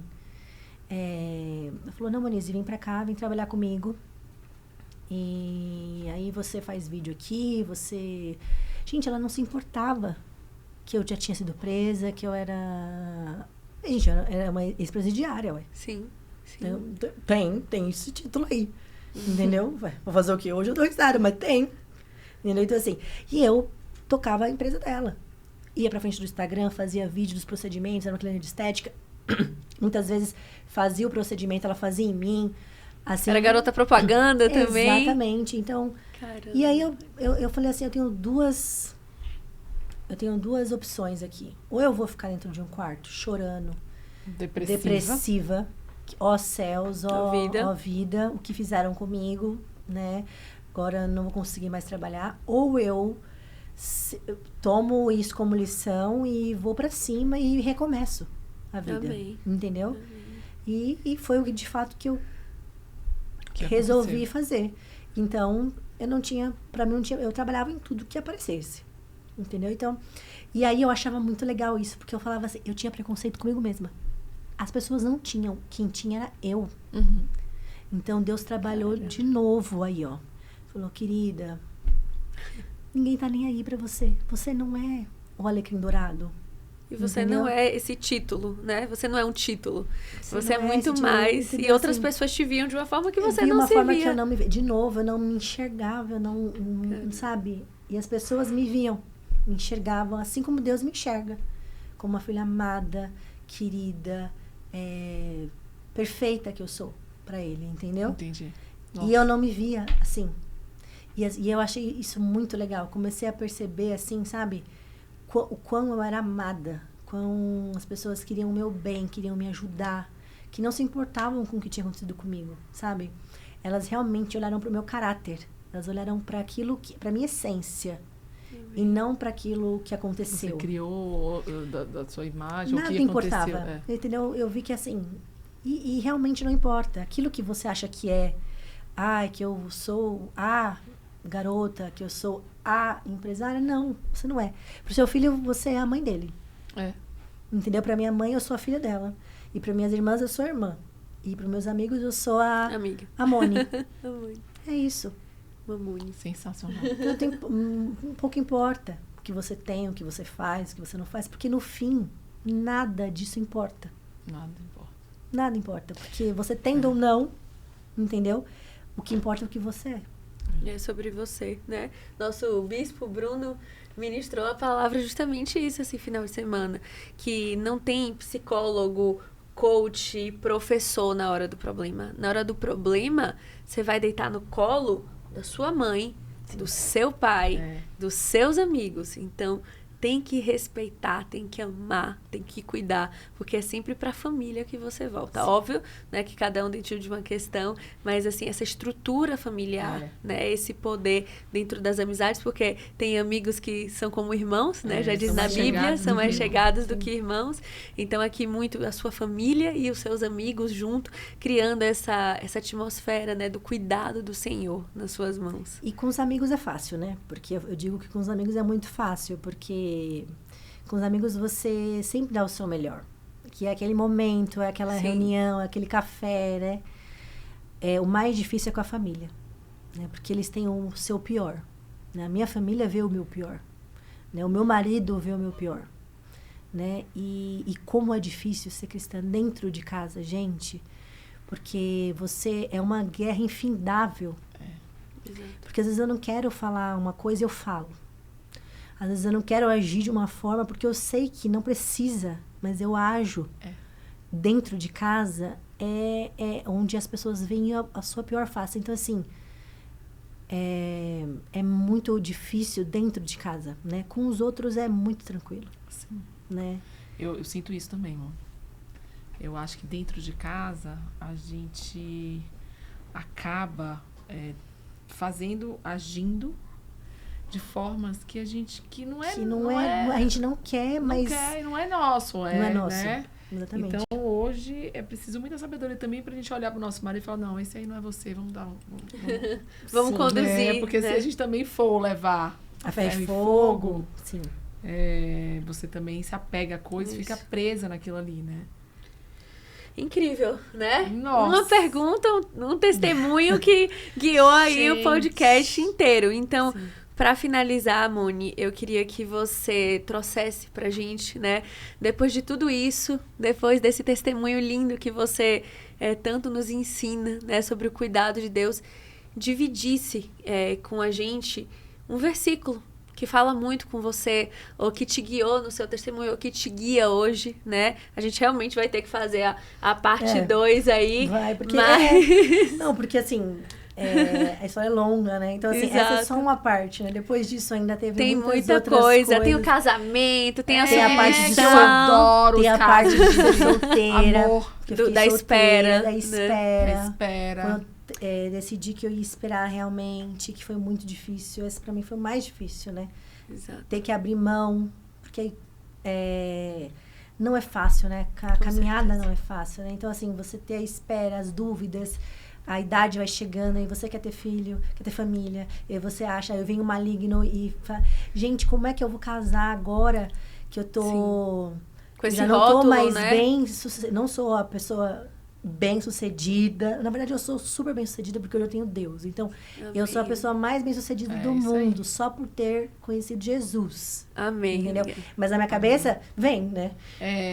ela falou, não, Monize, vem pra cá, vem trabalhar comigo. E aí você faz vídeo aqui, você... Gente, ela não se importava que eu já tinha sido presa, que eu era... Gente, eu era uma ex-presidiária, ué. Sim. Então, tem esse título aí, entendeu? Vou fazer o quê? Hoje eu dou risada, mas tem. Entendeu? Então, assim, e eu tocava a empresa dela. Ia pra frente do Instagram, fazia vídeo dos procedimentos, era uma clínica de estética. Muitas vezes fazia o procedimento, ela fazia em mim. Assim, era garota propaganda também. Exatamente. Então, e aí eu falei assim, eu tenho duas opções aqui. Ou eu vou ficar dentro de um quarto chorando, depressiva. Ó céus, ó vida, o que fizeram comigo, né? Agora eu não vou conseguir mais trabalhar. Ou eu tomo isso como lição e vou pra cima e recomeço a vida. Amém. Entendeu? Amém. E foi o que de fato que eu resolvi fazer. Então, eu trabalhava em tudo que aparecesse. Entendeu? Então, e aí eu achava muito legal isso, porque eu falava assim, eu tinha preconceito comigo mesma. As pessoas não tinham, quem tinha era eu. Então, Deus trabalhou de novo aí, ó. Falou, querida, ninguém tá nem aí pra você. Você não é o alecrim dourado. E você não é esse título, né? Você não é um título. Você é muito mais. E outras pessoas te viam de uma forma que você não se via. De uma forma que eu não me via. De novo, eu não me enxergava, eu não sabe? E as pessoas me viam, me enxergavam assim como Deus me enxerga. Como uma filha amada, querida, perfeita que eu sou pra Ele, entendeu? Entendi. Nossa. E eu não me via assim. E eu achei isso muito legal. Comecei a perceber, assim, sabe? O quão eu era amada. Quão as pessoas queriam o meu bem, queriam me ajudar. Que não se importavam com o que tinha acontecido comigo, sabe? Elas realmente olharam para o meu caráter. Elas olharam para aquilo para minha essência. E não para aquilo que aconteceu. Você criou da sua imagem, nada o que importava. aconteceu. Entendeu? Eu vi que, assim... E realmente não importa. Aquilo que você acha que é... que eu sou a garota, que eu sou a empresária. Não, você não é. Pro seu filho, você é a mãe dele. Entendeu? Pra minha mãe, eu sou a filha dela. E pra minhas irmãs, eu sou a irmã. E pros meus amigos, eu sou a... Amiga. A Moni. É isso. Mamune. Sensacional. Então, pouco importa o que você tem, o que você faz, o que você não faz. Porque, no fim, nada disso importa. Nada importa. Nada importa. Porque você tendo ou não, entendeu? O que importa é o que você é. É sobre você, né? Nosso bispo Bruno ministrou a palavra justamente isso, esse final de semana. Que não tem psicólogo, coach, professor na hora do problema. Na hora do problema, você vai deitar no colo da sua mãe, do seu pai, dos seus amigos. Então, tem que respeitar, tem que amar, tem que cuidar, porque é sempre para a família que você volta. Sim. Óbvio, né, que cada um dentro de uma questão, mas assim, essa estrutura familiar, né, esse poder dentro das amizades, porque tem amigos que são como irmãos, né, já diz na Bíblia, são mais chegados do que irmãos. Então, aqui muito a sua família e os seus amigos junto, criando essa atmosfera, né, do cuidado do Senhor nas suas mãos. E com os amigos é fácil, né? Porque eu digo que com os amigos é muito fácil, porque com os amigos você sempre dá o seu melhor. Que é aquele momento, é aquela reunião, é aquele café, né? O mais difícil é com a família, né? Porque eles têm o seu pior. Né? A minha família vê o meu pior. Né? O meu marido vê o meu pior. Né? E como é difícil ser cristã dentro de casa, gente. Porque você é uma guerra infindável. Porque às vezes eu não quero falar uma coisa e eu falo. Às vezes eu não quero agir de uma forma porque eu sei que não precisa, mas eu ajo. Dentro de casa é onde as pessoas veem a sua pior face. Então, assim, é muito difícil dentro de casa, né? Com os outros é muito tranquilo. Sim. Né? Eu sinto isso também, amor. Eu acho que dentro de casa a gente acaba agindo de formas que a gente a gente não quer, mas não é nosso, não é nosso, né? Exatamente. Então hoje é preciso muita sabedoria também pra gente olhar pro nosso marido e falar, não, esse aí não é você, vamos vamos conduzir, porque né? se a gente também for levar a ferro e fogo, sim. Você também se apega a coisa e fica presa naquilo ali, né? Incrível, né? Nossa. Uma pergunta, um testemunho que guiou aí o podcast inteiro. Então, para finalizar, Moni, eu queria que você trouxesse pra gente, né? Depois de tudo isso, depois desse testemunho lindo que você tanto nos ensina, né? Sobre o cuidado de Deus, dividisse com a gente um versículo que fala muito com você, ou que te guiou no seu testemunho, ou que te guia hoje, né? A gente realmente vai ter que fazer a parte 2 aí. Vai, porque... Não, porque assim... a história é longa, né? Então, assim, essa é só uma parte, né? Depois disso ainda teve muita coisa. Tem o casamento, tem a tem a parte de eu adoro tem a parte de ser solteira. Amor. Da espera. Da espera. Da espera. Quando eu decidi que eu ia esperar realmente, que foi muito difícil. Esse pra mim foi o mais difícil, né? Exato. Ter que abrir mão, porque não é fácil, né? A caminhada não é fácil, né? Então, assim, você ter a espera, as dúvidas... A idade vai chegando e você quer ter filho, quer ter família. E você acha, eu venho maligno e... Gente, como é que eu vou casar agora que eu tô... Com esse já não rótulo, tô mais né? não sou a pessoa bem-sucedida. Na verdade, eu sou super bem-sucedida porque eu já tenho Deus. Então, eu sou a pessoa mais bem-sucedida do mundo, só por ter conhecido Jesus. Amém. Entendeu? Mas na minha cabeça, vem, né?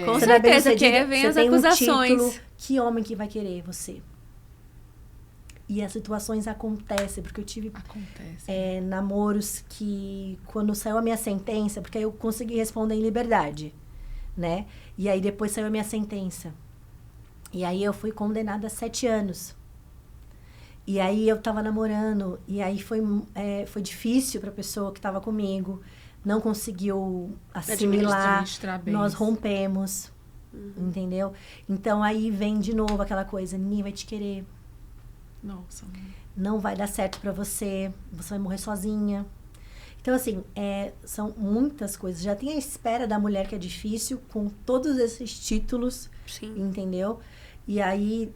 Com certeza, que vem as acusações. Um título, que homem que vai querer você? E as situações acontecem, porque eu tive namoros que, quando saiu a minha sentença, porque aí eu consegui responder em liberdade, né? E aí depois saiu a minha sentença. E aí eu fui condenada a 7 anos. E aí eu tava namorando, e aí foi difícil pra pessoa que tava comigo, não conseguiu assimilar, nós rompemos, entendeu? Então aí vem de novo aquela coisa, ninguém vai te querer. Nossa. Não vai dar certo pra você. Você vai morrer sozinha. Então, assim, são muitas coisas. Já tem a espera da mulher que é difícil, com todos esses títulos. Sim. Entendeu? E aí,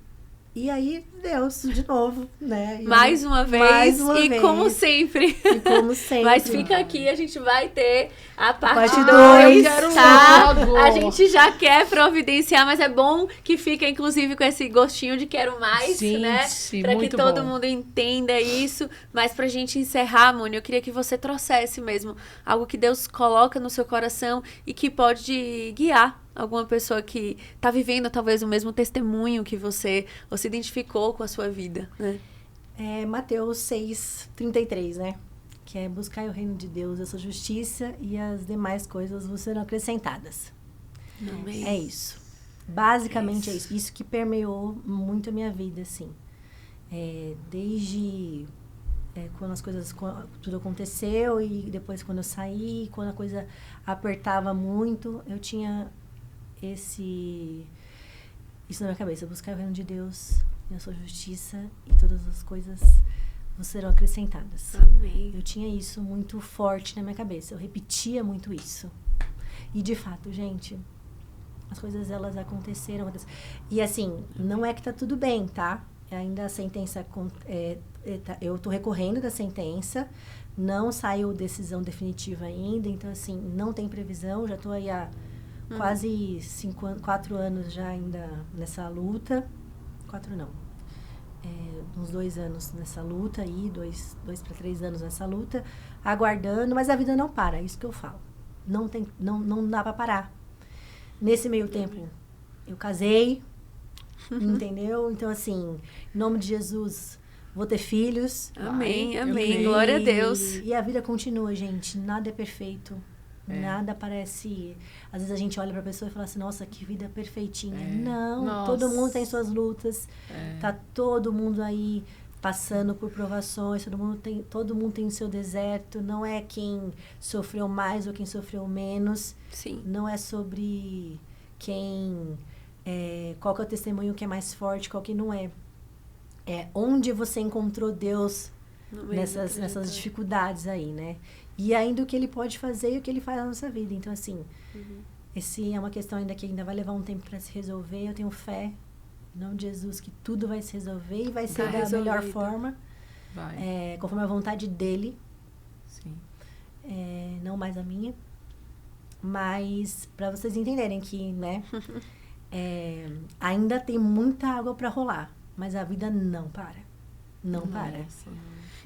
Deus, de novo, né? Mais uma vez. Como sempre. E como sempre. Mas fica aqui, a gente vai ter a parte 2, tá? A gente já quer providenciar, mas é bom que fica, inclusive, com esse gostinho de quero mais, né? Pra que todo mundo entenda isso. Mas pra gente encerrar, Moni, eu queria que você trouxesse mesmo algo que Deus coloca no seu coração e que pode guiar alguma pessoa que tá vivendo talvez o mesmo testemunho que você, ou se identificou com a sua vida, né? É Mateus 6:33, né? Que é buscar o reino de Deus, a sua justiça e as demais coisas vos serão acrescentadas. Amém. É isso. Basicamente é isso. Isso que permeou muito a minha vida, assim. Desde quando as coisas, tudo aconteceu e depois quando eu saí, quando a coisa apertava muito, eu tinha isso na minha cabeça. Buscar o reino de Deus e a sua justiça e todas as coisas vos serão acrescentadas. Amém. Eu tinha isso muito forte na minha cabeça. Eu repetia muito isso. E, de fato, gente, as coisas, elas aconteceram. E, assim, não é que tá tudo bem, tá? Ainda a sentença... eu tô recorrendo da sentença. Não saiu decisão definitiva ainda. Então, assim, não tem previsão. Já tô aí há quase 4 anos já ainda nessa luta. 4 não. Uns 2 anos nessa luta aí. 2 para 3 anos nessa luta. Aguardando. Mas a vida não para. É isso que eu falo. Não dá pra parar. Nesse meio tempo, eu casei, entendeu? Então, assim, em nome de Jesus, vou ter filhos. Amém, amém. Glória a Deus. E a vida continua, gente. Nada é perfeito. Nada parece... Às vezes a gente olha pra pessoa e fala assim, nossa, que vida perfeitinha. Não, Nossa. Todo mundo tem suas lutas. Tá todo mundo aí passando por provações, todo mundo tem o seu deserto. Não é quem sofreu mais ou quem sofreu menos. Sim. Não é sobre qual que é o testemunho que é mais forte, qual que não é. É onde você encontrou Deus nessas dificuldades aí, né? E ainda o que Ele pode fazer e o que Ele faz na nossa vida. Então, assim, esse é uma questão ainda que ainda vai levar um tempo para se resolver. Eu tenho fé, em nome de Jesus, que tudo vai se resolver e vai ser da melhor forma. Conforme a vontade dEle. Sim. Não mais a minha. Mas, para vocês entenderem que, né, ainda tem muita água para rolar, mas a vida não para. Não para.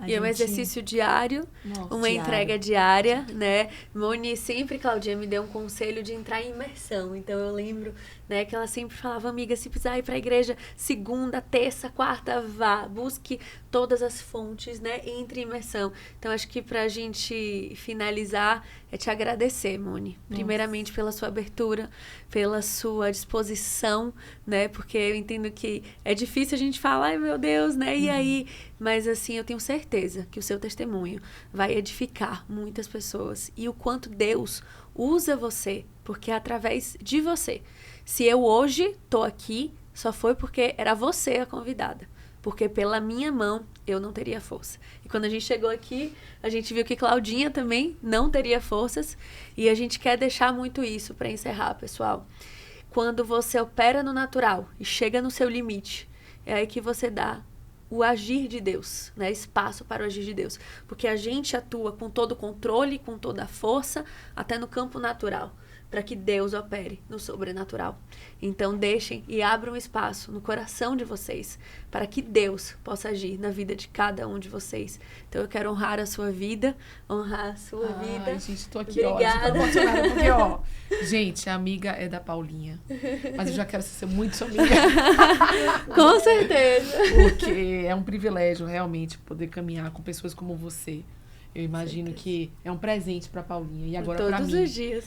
E é um exercício diário, uma entrega diária, né? Moni sempre, Claudinha, me deu um conselho de entrar em imersão. Então, eu lembro, né, que ela sempre falava, amiga, se precisar ir pra igreja segunda, terça, quarta, vá. Busque todas as fontes, né? Entre em imersão. Então, acho que pra gente finalizar, é te agradecer, Moni. Primeiramente, pela sua abertura, pela sua disposição, né? Porque eu entendo que é difícil a gente falar, ai, meu Deus, né? E aí... Mas, assim, eu tenho certeza que o seu testemunho vai edificar muitas pessoas. E o quanto Deus usa você, porque é através de você. Se eu hoje tô aqui, só foi porque era você a convidada. Porque pela minha mão, eu não teria força. E quando a gente chegou aqui, a gente viu que Claudinha também não teria forças. E a gente quer deixar muito isso para encerrar, pessoal. Quando você opera no natural e chega no seu limite, é aí que você dá o agir de Deus, né? Espaço para o agir de Deus. Porque a gente atua com todo o controle, com toda a força, até no campo natural, para que Deus opere no sobrenatural. Então, deixem e abram espaço no coração de vocês, para que Deus possa agir na vida de cada um de vocês. Então, eu quero honrar a sua vida, honrar a sua vida. Ai, gente, tô aqui, Obrigada. Tô emocionada, porque, gente, a amiga é da Paulinha, mas eu já quero ser muito sua amiga. Com certeza. Porque é um privilégio, realmente, poder caminhar com pessoas como você. Eu imagino que é um presente para Paulinha e agora para mim. Todos os dias.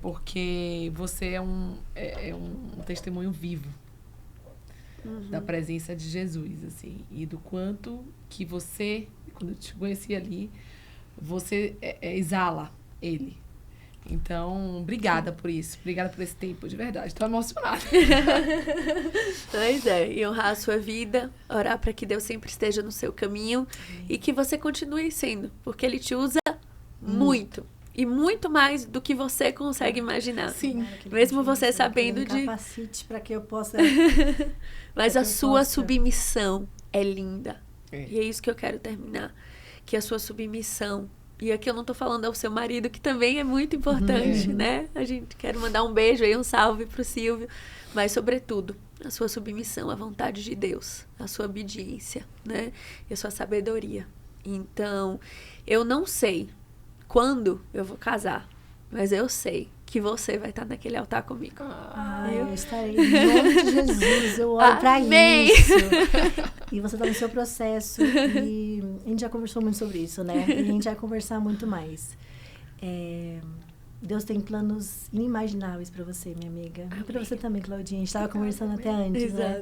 Porque você é um testemunho vivo da presença de Jesus, assim, e do quanto que você, quando eu te conheci ali, você exala Ele. Então, obrigada por isso, obrigada por esse tempo, de verdade, estou emocionada. Pois é, e honrar a sua vida, orar para que Deus sempre esteja no seu caminho e que você continue sendo, porque Ele te usa muito. E muito mais do que você consegue imaginar. Sim. Mesmo você sabendo de... capacite para que eu possa... Mas a sua submissão é linda. E é isso que eu quero terminar. Que a sua submissão... E aqui eu não tô falando ao seu marido, que também é muito importante, né? A gente quer mandar um beijo aí, um salve pro Silvio. Mas, sobretudo, a sua submissão à vontade de Deus. A sua obediência, né? E a sua sabedoria. Então, eu não sei quando eu vou casar, mas eu sei que você vai estar naquele altar comigo. Eu estarei. Em nome de Jesus, eu oro pra isso. E você tá no seu processo. E a gente já conversou muito sobre isso, né? E a gente vai conversar muito mais. Deus tem planos inimagináveis pra você, minha amiga. E pra você também, Claudinha. A gente tava conversando até antes, né?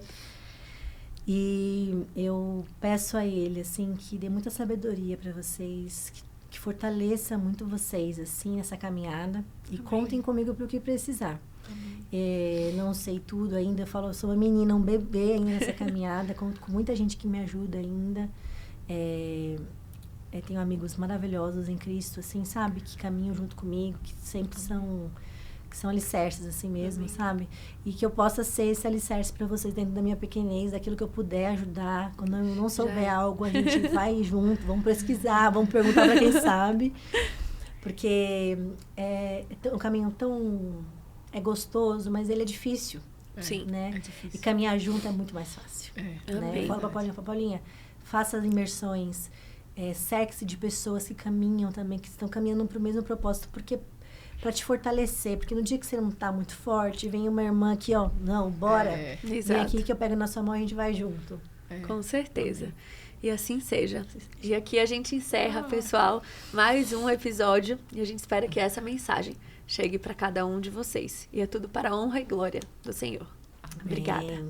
E eu peço a Ele, assim, que dê muita sabedoria pra vocês, que fortaleça muito vocês, assim, nessa caminhada. E contem comigo pro que precisar. Não sei tudo ainda, eu sou uma menina, um bebê ainda nessa caminhada, com muita gente que me ajuda ainda. Tenho amigos maravilhosos em Cristo, assim, sabe? Que caminham junto comigo, que sempre são alicerces, assim mesmo, sabe? E que eu possa ser esse alicerce para vocês dentro da minha pequenez, daquilo que eu puder ajudar. Quando eu não souber algo, a gente vai junto, vamos pesquisar, vamos perguntar para quem sabe. Porque é um caminho tão... É gostoso, mas ele é difícil. Sim, né? É difícil. E caminhar junto é muito mais fácil. Né? Eu falo pra Paulinha, faça as imersões, cerque-se de pessoas que caminham também, que estão caminhando para o mesmo propósito, porque para te fortalecer, porque no dia que você não tá muito forte, vem uma irmã aqui, ó, não, bora, vem aqui que eu pego na sua mão e a gente vai junto. Com certeza. Amém. E assim seja. E aqui a gente encerra, pessoal, mais um episódio e a gente espera que essa mensagem chegue para cada um de vocês. E é tudo para a honra e glória do Senhor. Obrigada.